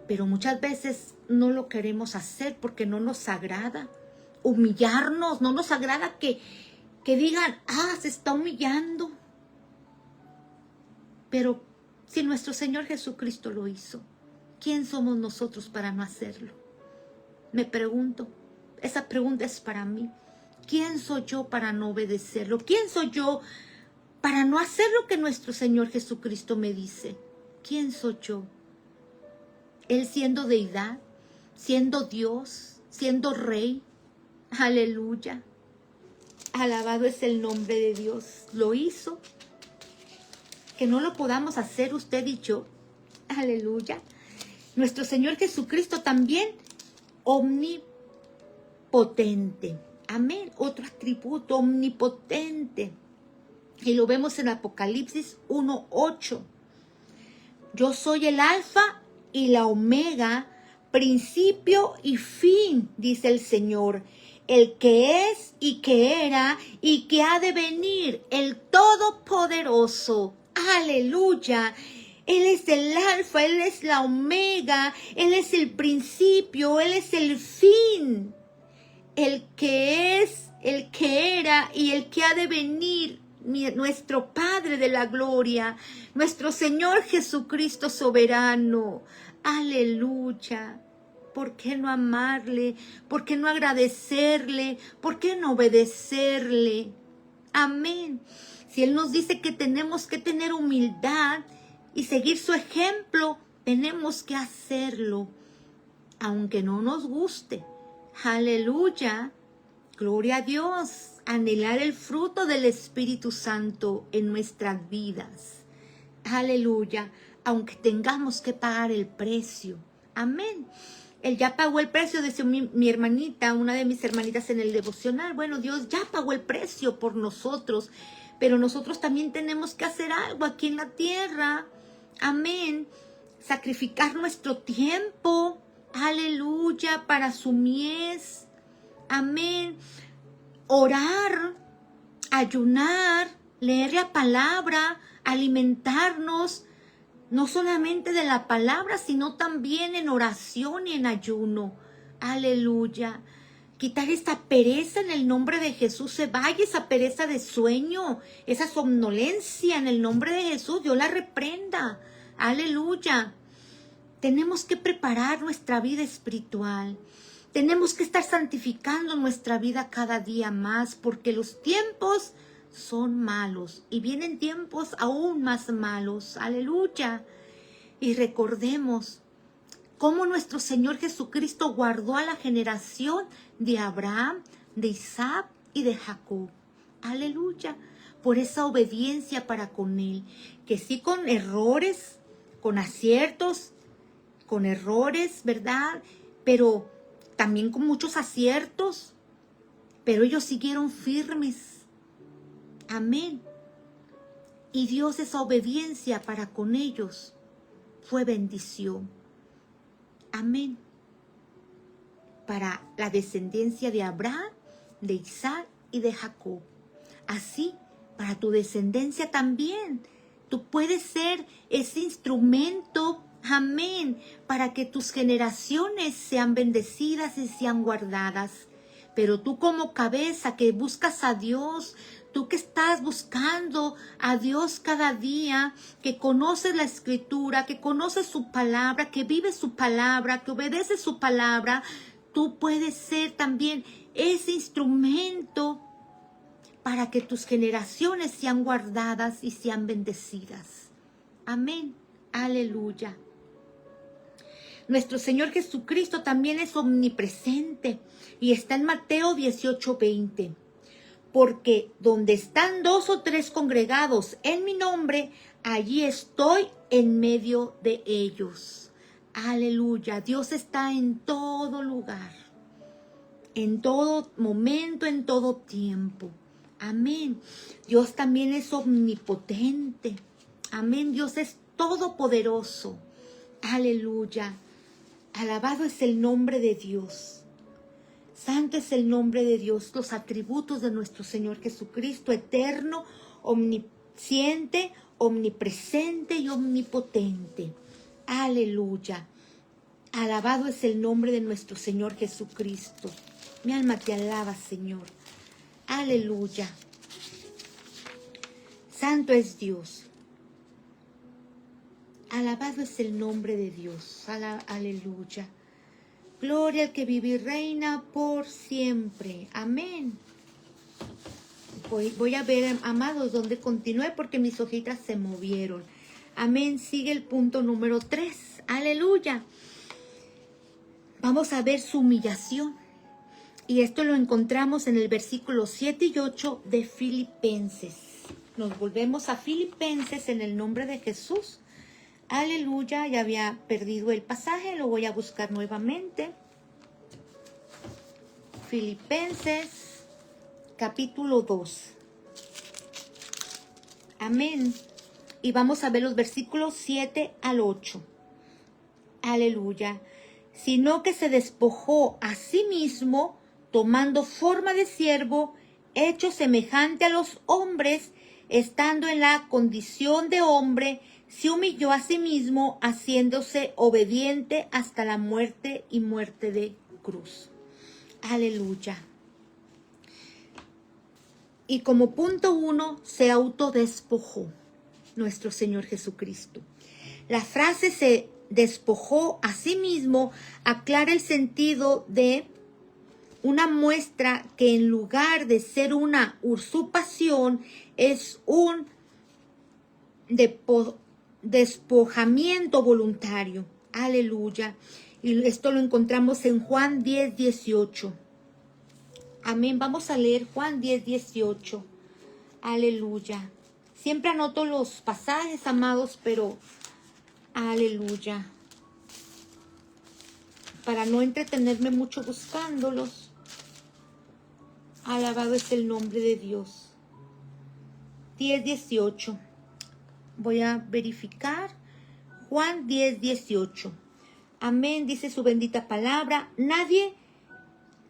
Pero muchas veces no lo queremos hacer porque no nos agrada humillarnos, no nos agrada que digan, se está humillando. Pero si nuestro Señor Jesucristo lo hizo, ¿quién somos nosotros para no hacerlo? Me pregunto, esa pregunta es para mí. ¿Quién soy yo para no obedecerlo? ¿Quién soy yo para no hacer lo que nuestro Señor Jesucristo me dice? ¿Quién soy yo? Él siendo deidad, siendo Dios, siendo Rey. Aleluya. Alabado es el nombre de Dios. Lo hizo. Que no lo podamos hacer usted y yo. Aleluya. Nuestro Señor Jesucristo también omnipotente. Amén. Otro atributo, omnipotente. Y lo vemos en Apocalipsis 1:8. Yo soy el alfa y la omega, principio y fin, dice el Señor, el que es y que era y que ha de venir, el Todopoderoso. Aleluya. Él es el alfa, Él es la omega, Él es el principio, Él es el fin, el que es, el que era y el que ha de venir. Nuestro Padre de la gloria, nuestro Señor Jesucristo soberano. Aleluya. ¿Por qué no amarle? ¿Por qué no agradecerle? ¿Por qué no obedecerle? Amén. Si Él nos dice que tenemos que tener humildad y seguir su ejemplo, tenemos que hacerlo, aunque no nos guste. Aleluya. Gloria a Dios. Anhelar el fruto del Espíritu Santo en nuestras vidas. Aleluya. Aunque tengamos que pagar el precio. Amén. Él ya pagó el precio, decía mi hermanita, una de mis hermanitas en el devocional. Bueno, Dios ya pagó el precio por nosotros, pero nosotros también tenemos que hacer algo aquí en la tierra. Amén. Sacrificar nuestro tiempo. Aleluya, para su mies. Amén. Orar, ayunar, leer la palabra, alimentarnos, no solamente de la palabra, sino también en oración y en ayuno. Aleluya. Quitar esta pereza en el nombre de Jesús. Se vaya esa pereza de sueño, esa somnolencia en el nombre de Jesús. Dios la reprenda. Aleluya. Tenemos que preparar nuestra vida espiritual. Tenemos que estar santificando nuestra vida cada día más, porque los tiempos son malos y vienen tiempos aún más malos. Aleluya. Y recordemos cómo nuestro Señor Jesucristo guardó a la generación de Abraham, de Isaac y de Jacob. Aleluya. Por esa obediencia para con Él. Que sí, con errores, con aciertos, con errores, ¿verdad? Pero también con muchos aciertos. Pero ellos siguieron firmes. Amén. Y Dios, esa obediencia para con ellos fue bendición. Amén. Para la descendencia de Abraham, de Isaac y de Jacob. Así, para tu descendencia también. Tú puedes ser ese instrumento, amén, para que tus generaciones sean bendecidas y sean guardadas. Pero tú como cabeza que buscas a Dios, tú que estás buscando a Dios cada día, que conoces la Escritura, que conoces su palabra, que vives su palabra, que obedeces su palabra, tú puedes ser también ese instrumento para que tus generaciones sean guardadas y sean bendecidas. Amén. Aleluya. Nuestro Señor Jesucristo también es omnipresente y está en Mateo 18:20. Porque donde están 2 o 3 congregados en mi nombre, allí estoy en medio de ellos. Aleluya. Dios está en todo lugar, en todo momento, en todo tiempo. Amén. Dios también es omnipotente. Amén. Dios es todopoderoso. Aleluya. Alabado es el nombre de Dios. Santo es el nombre de Dios. Los atributos de nuestro Señor Jesucristo, eterno, omnisciente, omnipresente y omnipotente. Aleluya. Alabado es el nombre de nuestro Señor Jesucristo. Mi alma te alaba, Señor. Aleluya. Santo es Dios. Alabado es el nombre de Dios. Aleluya. Gloria al que vive y reina por siempre. Amén. Voy a ver, amados, dónde continué porque mis hojitas se movieron. Amén. Sigue el punto número 3. Aleluya. Vamos a ver su humillación. Y esto lo encontramos en el versículo 7 y 8 de Filipenses. Nos volvemos a Filipenses en el nombre de Jesús. Aleluya, ya había perdido el pasaje, lo voy a buscar nuevamente. Filipenses, capítulo 2. Amén. Y vamos a ver los versículos 7 al 8. Aleluya. Sino que se despojó a sí mismo, tomando forma de siervo, hecho semejante a los hombres, estando en la condición de hombre, se humilló a sí mismo, haciéndose obediente hasta la muerte y muerte de cruz. Aleluya. Y como punto 1, se autodespojó nuestro Señor Jesucristo. La frase se despojó a sí mismo, aclara el sentido de una muestra que en lugar de ser una usurpación es un despojamiento voluntario. Aleluya. Y esto lo encontramos en Juan 10:18. Amén. Vamos a leer Juan 10:18. Aleluya. Siempre anoto los pasajes, amados, pero aleluya. Para no entretenerme mucho buscándolos. Alabado es el nombre de Dios. 10:18. Voy a verificar. Juan 10:18. Amén, dice su bendita palabra. Nadie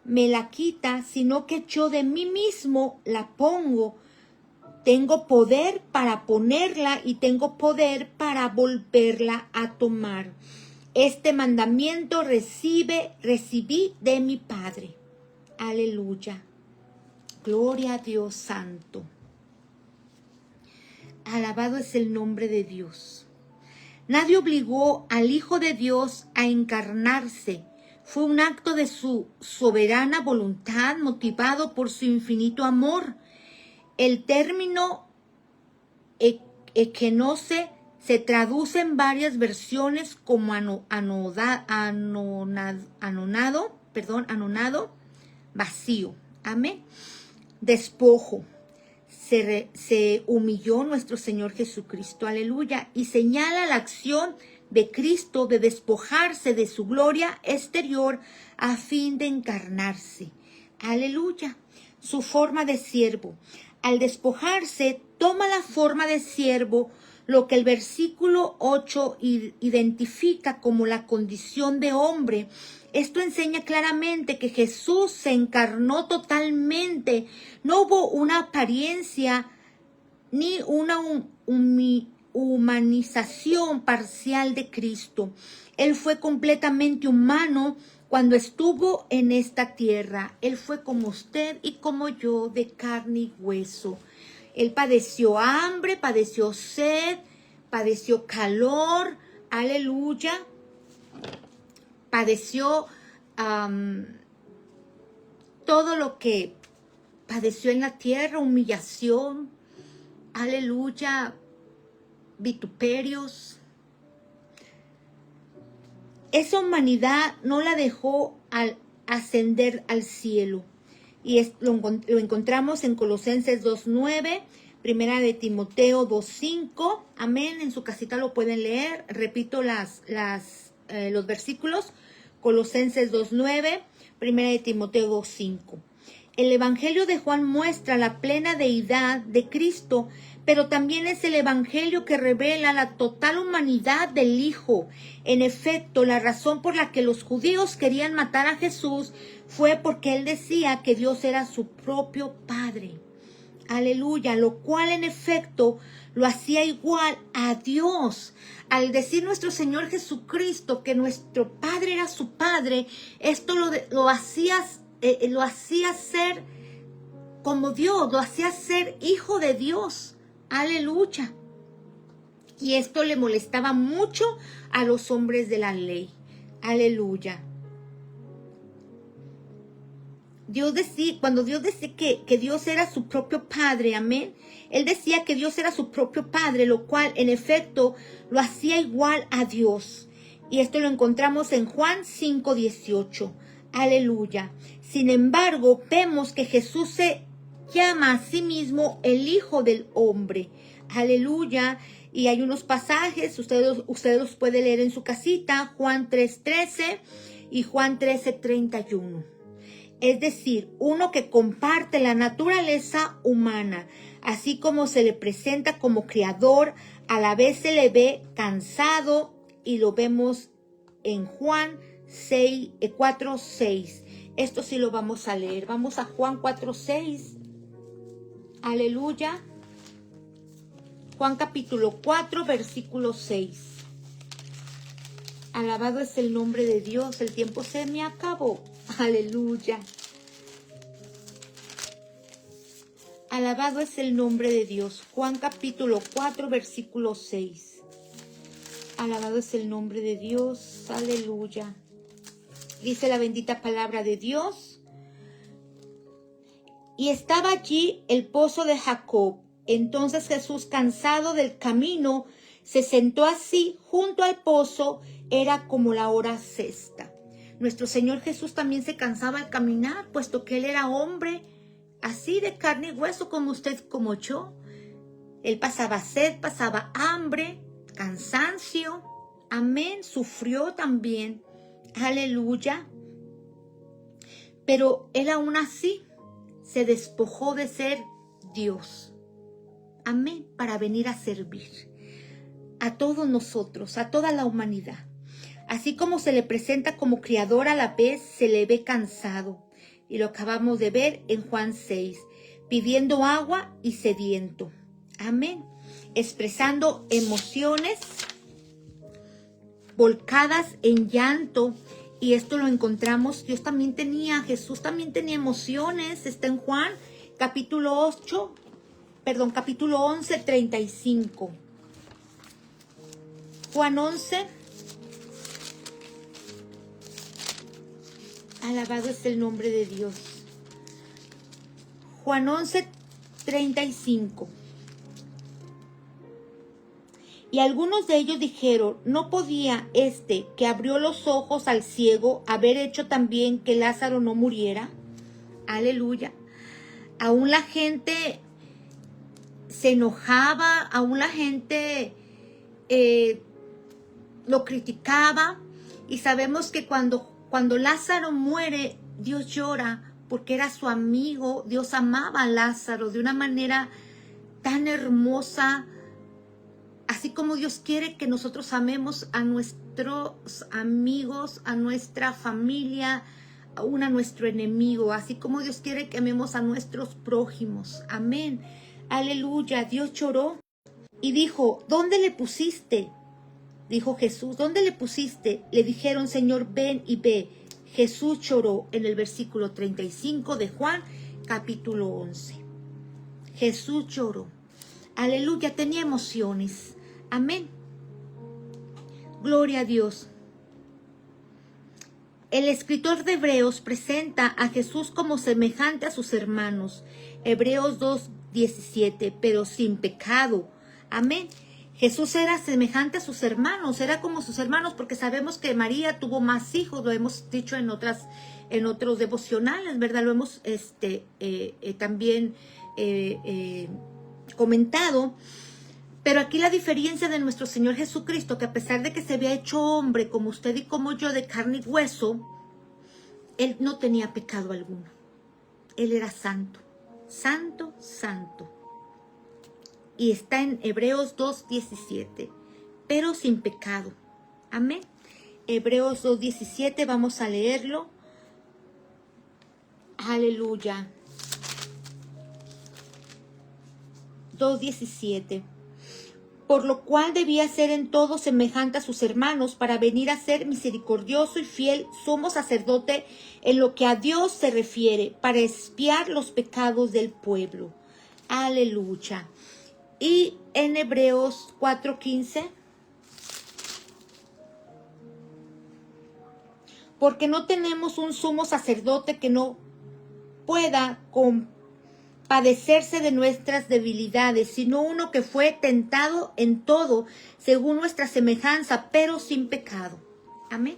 me la quita, sino que yo de mí mismo la pongo. Tengo poder para ponerla y tengo poder para volverla a tomar. Este mandamiento recibí de mi Padre. Aleluya. Gloria a Dios santo. Alabado es el nombre de Dios. Nadie obligó al Hijo de Dios a encarnarse. Fue un acto de su soberana voluntad motivado por su infinito amor. El término equenose se traduce en varias versiones como anonado, vacío. Amén. Despojo. Se humilló nuestro Señor Jesucristo, aleluya, y señala la acción de Cristo de despojarse de su gloria exterior a fin de encarnarse, aleluya. Su forma de siervo. Al despojarse, toma la forma de siervo, lo que el versículo 8 identifica como la condición de hombre. Esto enseña claramente que Jesús se encarnó totalmente. No hubo una apariencia ni una humanización parcial de Cristo. Él fue completamente humano cuando estuvo en esta tierra. Él fue como usted y como yo, de carne y hueso. Él padeció hambre, padeció sed, padeció calor, aleluya. Padeció todo lo que padeció en la tierra, humillación, aleluya, vituperios. Esa humanidad no la dejó al ascender al cielo. Y lo encontramos en Colosenses 2:9, Primera de Timoteo 2:5. Amén. En su casita lo pueden leer. Repito los versículos. Colosenses 2:9, Primera de Timoteo 2:5. El Evangelio de Juan muestra la plena deidad de Cristo, pero también es el Evangelio que revela la total humanidad del Hijo. En efecto, la razón por la que los judíos querían matar a Jesús fue porque él decía que Dios era su propio Padre. Aleluya, lo cual en efecto lo hacía igual a Dios. Al decir nuestro Señor Jesucristo que nuestro Padre era su Padre, esto lo hacía ser como Dios, lo hacía ser hijo de Dios. Aleluya. Y esto le molestaba mucho a los hombres de la ley. Aleluya. Cuando Dios decía que Dios era su propio Padre, amén, Él decía que Dios era su propio Padre, lo cual en efecto lo hacía igual a Dios. Y esto lo encontramos en Juan 5:18. Aleluya. Sin embargo, vemos que Jesús se llama a sí mismo el Hijo del Hombre. Aleluya. Y hay unos pasajes, ustedes los pueden leer en su casita, Juan 3:13 y Juan 13:31. Es decir, uno que comparte la naturaleza humana, así como se le presenta como creador, a la vez se le ve cansado, y lo vemos en Juan 4:6. Esto sí lo vamos a leer. Vamos a Juan 4:6. Aleluya. Juan capítulo 4, versículo 6. Alabado es el nombre de Dios. El tiempo se me acabó. Aleluya. Alabado es el nombre de Dios. Juan capítulo 4, versículo 6. Alabado es el nombre de Dios. Aleluya. Dice la bendita palabra de Dios. Y estaba allí el pozo de Jacob. Entonces Jesús, cansado del camino, se sentó así junto al pozo. Era como la hora sexta. Nuestro Señor Jesús también se cansaba al caminar, puesto que Él era hombre, así de carne y hueso como usted, como yo. Él pasaba sed, pasaba hambre, cansancio. Amén. Sufrió también. Aleluya. Pero Él aún así se despojó de ser Dios. Amén. Para venir a servir a todos nosotros, a toda la humanidad. Así como se le presenta como criador, a la vez se le ve cansado. Y lo acabamos de ver en Juan 6, pidiendo agua y sediento. Amén. Expresando emociones volcadas en llanto. Y esto lo encontramos, Jesús también tenía emociones. Está en Juan capítulo 11, 35. Juan 11. Alabado es el nombre de Dios. Juan 11, 35. Y algunos de ellos dijeron, ¿no podía este que abrió los ojos al ciego haber hecho también que Lázaro no muriera? Aleluya. Aún la gente se enojaba, aún la gente lo criticaba. Y sabemos que cuando Lázaro muere, Dios llora porque era su amigo. Dios amaba a Lázaro de una manera tan hermosa. Así como Dios quiere que nosotros amemos a nuestros amigos, a nuestra familia, aún a nuestro enemigo. Así como Dios quiere que amemos a nuestros prójimos. Amén. Aleluya. Dios lloró y dijo, ¿dónde le pusiste? Dijo Jesús, ¿dónde le pusiste? Le dijeron, Señor, ven y ve. Jesús lloró en el versículo 35 de Juan, capítulo 11. Jesús lloró. Aleluya, tenía emociones. Amén. Gloria a Dios. El escritor de Hebreos presenta a Jesús como semejante a sus hermanos. Hebreos 2:17, pero sin pecado. Amén. Jesús era semejante a sus hermanos, era como sus hermanos, porque sabemos que María tuvo más hijos, lo hemos dicho en otros devocionales, ¿verdad? Lo hemos también comentado. Pero aquí la diferencia de nuestro Señor Jesucristo, que a pesar de que se había hecho hombre como usted y como yo, de carne y hueso, Él no tenía pecado alguno. Él era santo, santo, santo. Y está en Hebreos 2:17, pero sin pecado. Amén. Hebreos 2:17, vamos a leerlo. Aleluya. 2:17. Por lo cual debía ser en todo semejante a sus hermanos, para venir a ser misericordioso y fiel sumo sacerdote en lo que a Dios se refiere, para expiar los pecados del pueblo. Aleluya. Y en Hebreos 4:15, porque no tenemos un sumo sacerdote que no pueda compadecerse de nuestras debilidades, sino uno que fue tentado en todo, según nuestra semejanza, pero sin pecado. Amén.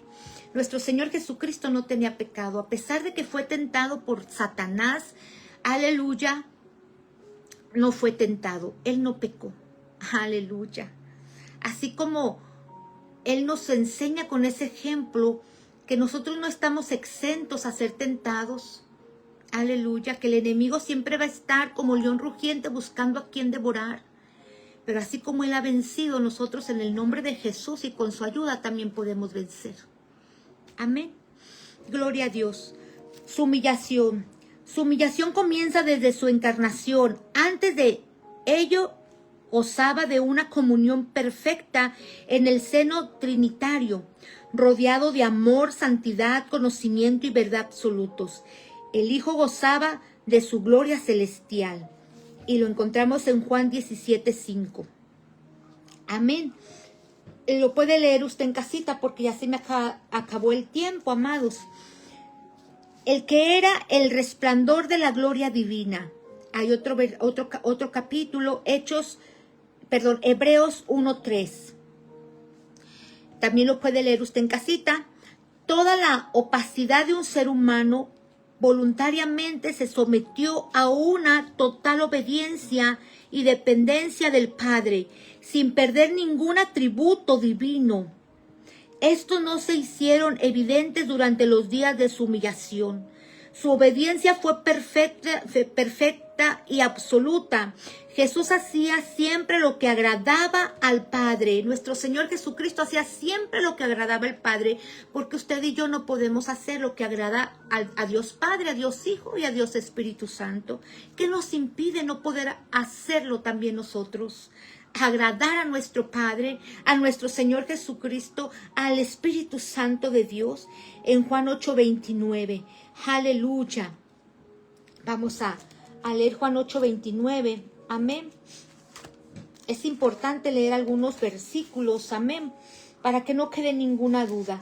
Nuestro Señor Jesucristo no tenía pecado, a pesar de que fue tentado por Satanás. Aleluya. No fue tentado, Él no pecó. Aleluya. Así como Él nos enseña con ese ejemplo que nosotros no estamos exentos a ser tentados. Aleluya, que el enemigo siempre va a estar como león rugiente buscando a quien devorar. Pero así como Él ha vencido, nosotros en el nombre de Jesús y con su ayuda también podemos vencer. Amén. Gloria a Dios. Su humillación. Su humillación comienza desde su encarnación. Antes de ello, gozaba de una comunión perfecta en el seno trinitario, rodeado de amor, santidad, conocimiento y verdad absolutos. El Hijo gozaba de su gloria celestial. Y lo encontramos en Juan 17:5. Amén. Lo puede leer usted en casita porque ya se me acabó el tiempo, amados. El que era el resplandor de la gloria divina. Hay otro capítulo, Hebreos 1:3. También lo puede leer usted en casita. Toda la opacidad de un ser humano voluntariamente se sometió a una total obediencia y dependencia del Padre, sin perder ningún atributo divino. Estos no se hicieron evidentes durante los días de su humillación. Su obediencia fue perfecta y absoluta. Jesús hacía siempre lo que agradaba al Padre. Nuestro Señor Jesucristo hacía siempre lo que agradaba al Padre, porque usted y yo no podemos hacer lo que agrada a Dios Padre, a Dios Hijo y a Dios Espíritu Santo. ¿Qué nos impide no poder hacerlo también nosotros? Agradar a nuestro Padre, a nuestro Señor Jesucristo, al Espíritu Santo de Dios. En Juan 8:29. Aleluya. Vamos a leer Juan 8:29. Amén. Es importante leer algunos versículos. Amén. Para que no quede ninguna duda.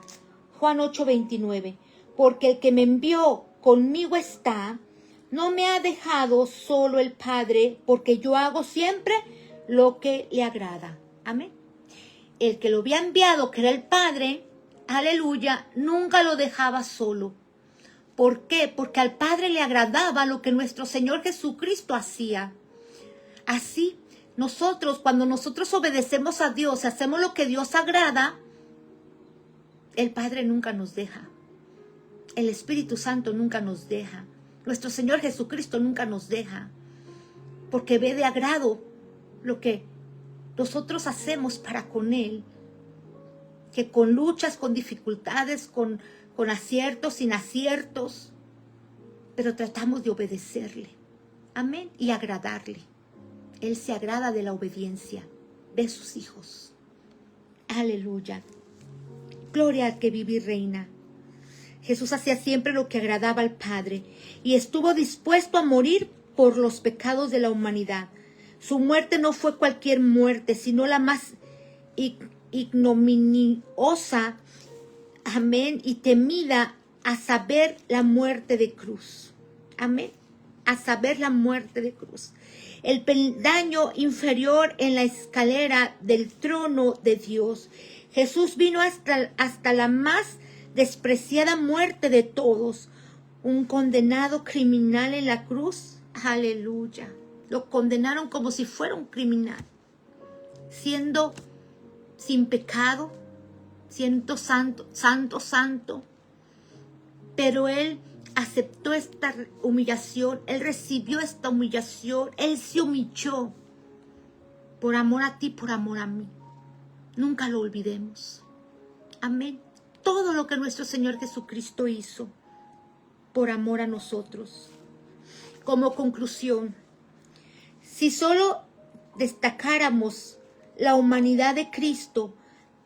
Juan 8:29. Porque el que me envió conmigo está, no me ha dejado solo el Padre, porque yo hago siempre lo que le agrada. Amén. El que lo había enviado, que era el Padre, aleluya, nunca lo dejaba solo. ¿Por qué? Porque al Padre le agradaba lo que nuestro Señor Jesucristo hacía. Así, cuando nosotros obedecemos a Dios y hacemos lo que Dios agrada, el Padre nunca nos deja. El Espíritu Santo nunca nos deja. Nuestro Señor Jesucristo nunca nos deja. Porque ve de agrado lo que nosotros hacemos para con Él. Que con luchas, con dificultades, con aciertos, sin aciertos, pero tratamos de obedecerle. Amén. Y agradarle. Él se agrada de la obediencia de sus hijos. Aleluya. Gloria al que vive y reina. Jesús hacía siempre lo que agradaba al Padre y estuvo dispuesto a morir por los pecados de la humanidad. Su muerte no fue cualquier muerte, sino la más ignominiosa, amén, y temida, a saber, la muerte de cruz. Amén. A saber, la muerte de cruz. El peldaño inferior en la escalera del trono de Dios. Jesús vino hasta la más despreciada muerte de todos. Un condenado criminal en la cruz. Aleluya. Lo condenaron como si fuera un criminal. Siendo sin pecado, siendo santo. Pero Él aceptó esta humillación, Él recibió esta humillación, Él se humilló por amor a ti, por amor a mí. Nunca lo olvidemos. Amén. Todo lo que nuestro Señor Jesucristo hizo por amor a nosotros. Como conclusión, si solo destacáramos la humanidad de Cristo,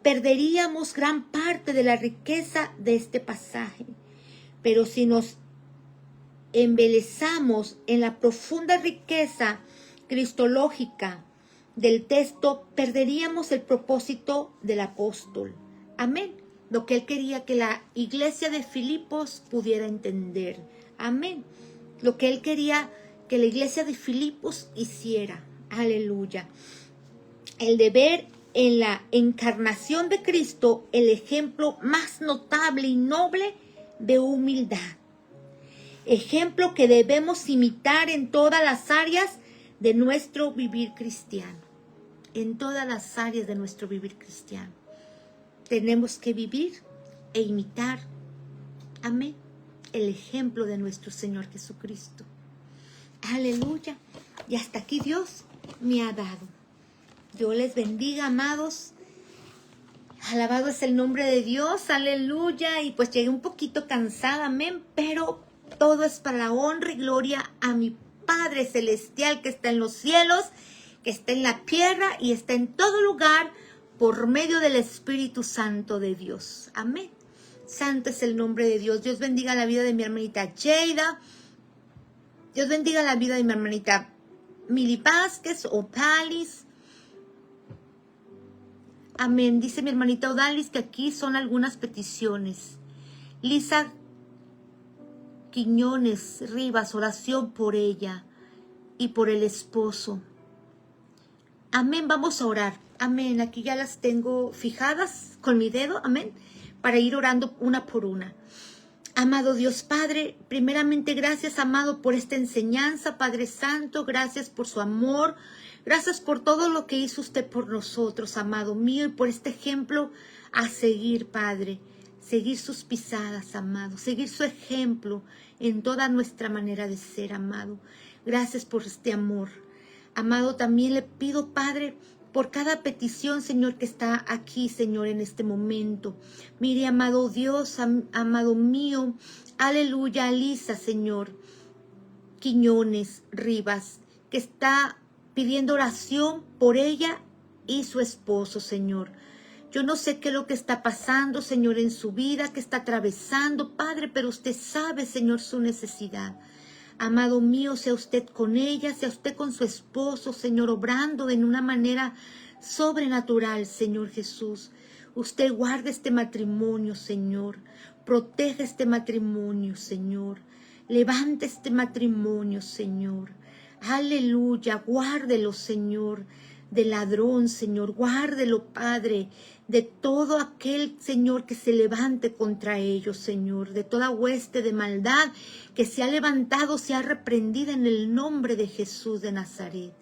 perderíamos gran parte de la riqueza de este pasaje. Pero si nos embelezamos en la profunda riqueza cristológica del texto, perderíamos el propósito del apóstol. Amén. Lo que él quería que la iglesia de Filipos pudiera entender. Amén. Lo que él quería que la iglesia de Filipos hiciera. Aleluya. El de ver en la encarnación de Cristo el ejemplo más notable y noble de humildad. Ejemplo que debemos imitar en todas las áreas de nuestro vivir cristiano. En todas las áreas de nuestro vivir cristiano. Tenemos que vivir e imitar, amén, el ejemplo de nuestro Señor Jesucristo. Aleluya. Y hasta aquí Dios me ha dado. Dios les bendiga, amados. Alabado es el nombre de Dios, aleluya. Y pues llegué un poquito cansada, amén, pero todo es para la honra y gloria a mi Padre Celestial que está en los cielos, que está en la tierra y está en todo lugar por medio del Espíritu Santo de Dios. Amén. Santo es el nombre de Dios. Dios bendiga la vida de mi hermanita Jada. Dios bendiga la vida de mi hermanita Mili Vázquez o Palis. Amén. Dice mi hermanita Odalis que aquí son algunas peticiones. Lisa Quiñones Rivas, oración por ella y por el esposo. Amén, vamos a orar. Amén, aquí ya las tengo fijadas con mi dedo, amén, para ir orando una por una. Amado Dios Padre, primeramente gracias, amado, por esta enseñanza, Padre Santo, gracias por su amor, gracias por todo lo que hizo usted por nosotros, amado mío, y por este ejemplo a seguir, Padre, seguir sus pisadas, amado, seguir su ejemplo en toda nuestra manera de ser, amado. Gracias por este amor. Amado, también le pido, Padre, por cada petición, Señor, que está aquí, Señor, en este momento. Mire, amado Dios, amado mío, aleluya, Lisa, Señor, Quiñones Rivas, que está pidiendo oración por ella y su esposo, Señor. Yo no sé qué es lo que está pasando, Señor, en su vida, que está atravesando, Padre, pero usted sabe, Señor, su necesidad. Amado mío, sea usted con ella, sea usted con su esposo, Señor, obrando de una manera sobrenatural, Señor Jesús. Usted guarde este matrimonio, Señor. Protege este matrimonio, Señor. Levante este matrimonio, Señor. Aleluya, guárdelo, Señor, del ladrón, Señor. Guárdelo, Padre, de todo aquel, Señor, que se levante contra ellos, Señor, de toda hueste de maldad que se ha levantado, se ha reprendido en el nombre de Jesús de Nazaret.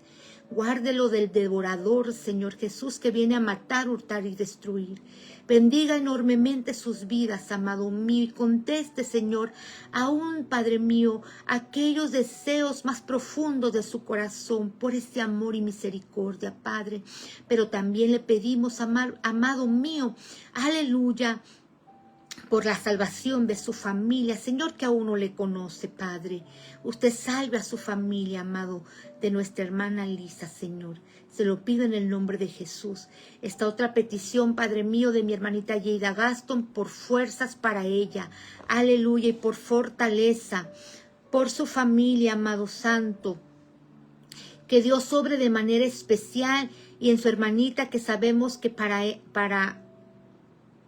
Guárdelo del devorador, Señor Jesús, que viene a matar, hurtar y destruir. Bendiga enormemente sus vidas, amado mío, y conteste, Señor, aún, Padre mío, aquellos deseos más profundos de su corazón por este amor y misericordia, Padre. Pero también le pedimos, amado mío, aleluya, por la salvación de su familia, Señor, que aún no le conoce, Padre. Usted salve a su familia, amado, de nuestra hermana Lisa, Señor. Se lo pido en el nombre de Jesús. Esta otra petición, Padre mío, de mi hermanita Yeida Gaston, por fuerzas para ella, aleluya, y por fortaleza, por su familia, amado Santo. Que Dios sobre de manera especial y en su hermanita, que sabemos que para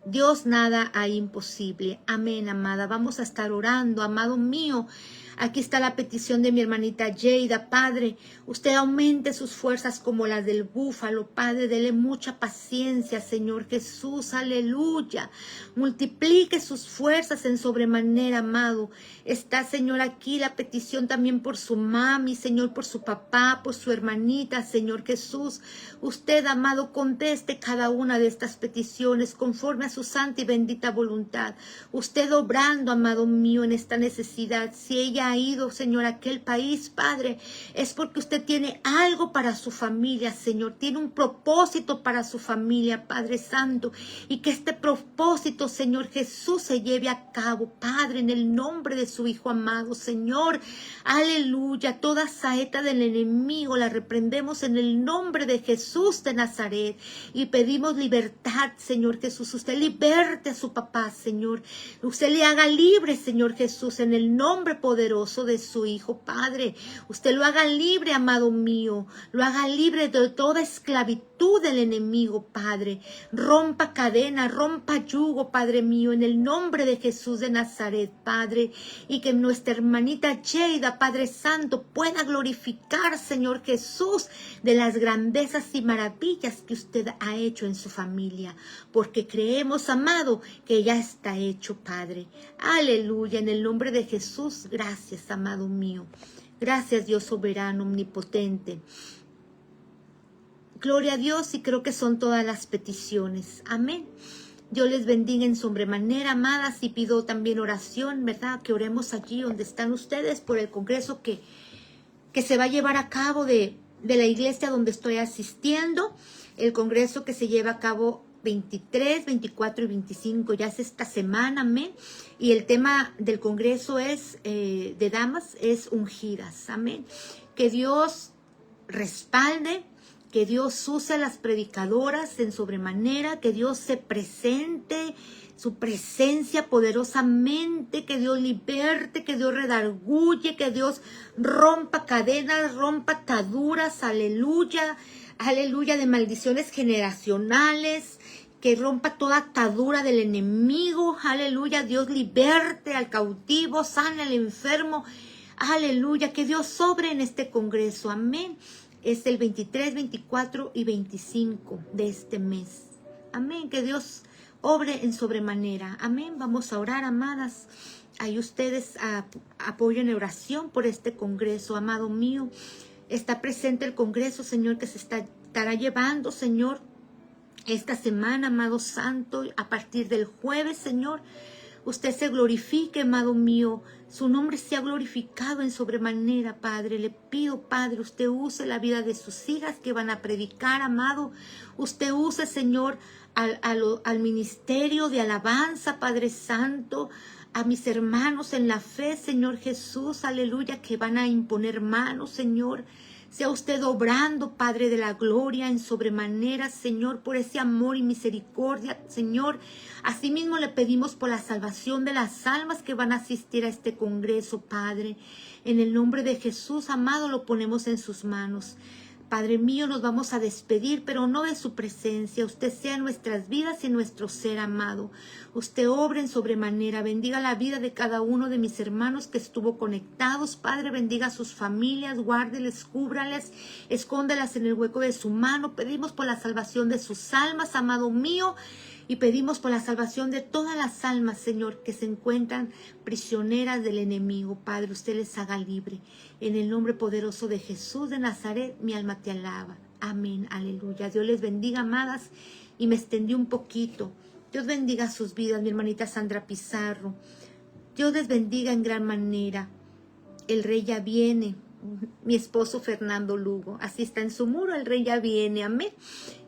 Dios nada hay imposible. Amén, amada. Vamos a estar orando, amado mío. Aquí está la petición de mi hermanita Yeida. Padre, usted aumente sus fuerzas como las del búfalo. Padre, dele mucha paciencia, Señor Jesús. Aleluya. Multiplique sus fuerzas en sobremanera, amado. Está, Señor, aquí la petición también por su mami, Señor, por su papá, por su hermanita, Señor Jesús. Usted, amado, conteste cada una de estas peticiones conforme a su santa y bendita voluntad. Usted obrando, amado mío, en esta necesidad. Si ella ha ido, Señor, a aquel país, Padre, es porque usted tiene algo para su familia, Señor. Tiene un propósito para su familia, Padre Santo. Y que este propósito, Señor Jesús, se lleve a cabo, Padre, en el nombre de su Hijo amado, Señor. Aleluya. Toda saeta del enemigo la reprendemos en el nombre de Jesús de Nazaret. Y pedimos libertad, Señor Jesús. Usted liberte a su papá, Señor. Usted le haga libre, Señor Jesús, en el nombre poderoso de su Hijo, Padre. Usted lo haga libre, amado mío. Lo haga libre de toda esclavitud del enemigo, Padre. Rompa cadena, rompa yugo, Padre mío, en el nombre de Jesús de Nazaret, Padre. Y que nuestra hermanita Yeida, Padre Santo, pueda glorificar, Señor Jesús, de las grandezas y maravillas que usted ha hecho en su familia. Porque creemos, amado, que ya está hecho, Padre. Aleluya, en el nombre de Jesús. Gracias, amado mío. Gracias, Dios soberano, omnipotente. Gloria a Dios, y creo que son todas las peticiones. Amén. Dios les bendiga en sobremanera, amadas, y pido también oración, ¿verdad? Que oremos allí donde están ustedes por el congreso que se va a llevar a cabo de la iglesia donde estoy asistiendo. El congreso que se lleva a cabo 23, 24 y 25, ya es esta semana, amén. Y el tema del congreso es de damas, es ungidas, amén. Que Dios respalde, que Dios use a las predicadoras en sobremanera, que Dios se presente, su presencia poderosamente, que Dios liberte, que Dios redarguye, que Dios rompa cadenas, rompa ataduras, aleluya. aleluya, de maldiciones generacionales, que rompa toda atadura del enemigo, aleluya, Dios liberte al cautivo, sana al enfermo, aleluya, que Dios sobre en este congreso, amén. Es el 23, 24 y 25 de este mes, amén, que Dios obre en sobremanera, amén. Vamos a orar, amadas. Ahí ustedes apoyen en oración por este congreso, amado mío. Está presente el congreso, Señor, que se estará llevando, Señor, esta semana, amado santo, a partir del jueves, Señor. Usted se glorifique, amado mío. Su nombre sea glorificado en sobremanera, Padre. Le pido, Padre, usted use la vida de sus hijas que van a predicar, amado. Usted use, Señor, al ministerio de alabanza, Padre Santo, a mis hermanos en la fe, Señor Jesús, aleluya, que van a imponer manos, Señor. Sea usted obrando, Padre de la gloria, en sobremanera, Señor, por ese amor y misericordia, Señor. Asimismo le pedimos por la salvación de las almas que van a asistir a este congreso, Padre. En el nombre de Jesús, amado, lo ponemos en sus manos. Padre mío, nos vamos a despedir, pero no de su presencia. Usted sea en nuestras vidas y en nuestro ser, amado. Usted obre en sobremanera. Bendiga la vida de cada uno de mis hermanos que estuvo conectados. Padre, bendiga a sus familias, guárdeles, cúbrales, escóndelas en el hueco de su mano. Pedimos por la salvación de sus almas, amado mío. Y pedimos por la salvación de todas las almas, Señor, que se encuentran prisioneras del enemigo. Padre, usted les haga libre. En el nombre poderoso de Jesús de Nazaret, mi alma te alaba. Amén, aleluya. Dios les bendiga, amadas. Y me extendí un poquito. Dios bendiga sus vidas, mi hermanita Sandra Pizarro. Dios les bendiga en gran manera. El rey ya viene. Mi esposo Fernando Lugo, así está en su muro, el rey ya viene, amén,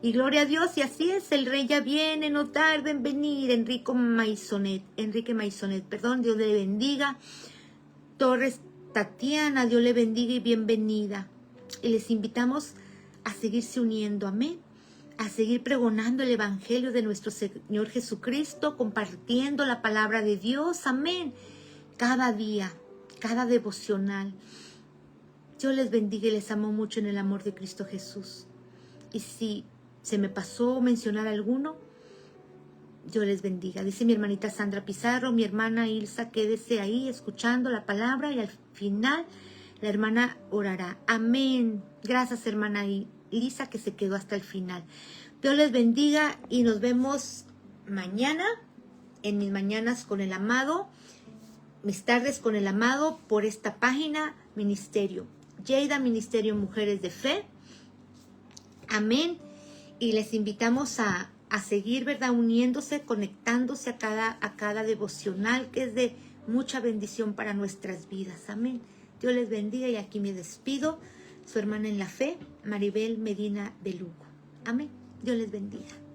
y gloria a Dios, y así es, el rey ya viene, no tarde en venir. Enrique Maisonet, perdón, Dios le bendiga. Torres Tatiana, Dios le bendiga y bienvenida, y les invitamos a seguirse uniendo, amén, a seguir pregonando el evangelio de nuestro Señor Jesucristo, compartiendo la palabra de Dios, amén, cada día, cada devocional. Yo les bendiga y les amo mucho en el amor de Cristo Jesús. Y si se me pasó mencionar alguno, yo les bendiga. Dice mi hermanita Sandra Pizarro, mi hermana Ilsa, quédese ahí escuchando la palabra y al final la hermana orará. Amén. Gracias, hermana Ilsa, que se quedó hasta el final. Dios les bendiga y nos vemos mañana en mis mañanas con el amado, mis tardes con el amado por esta página Ministerio Lleida, Ministerio Mujeres de Fe. Amén. Y les invitamos a seguir, ¿verdad? Uniéndose, conectándose a cada devocional que es de mucha bendición para nuestras vidas. Amén. Dios les bendiga y aquí me despido. Su hermana en la fe, Maribel Medina de Lugo. Amén. Dios les bendiga.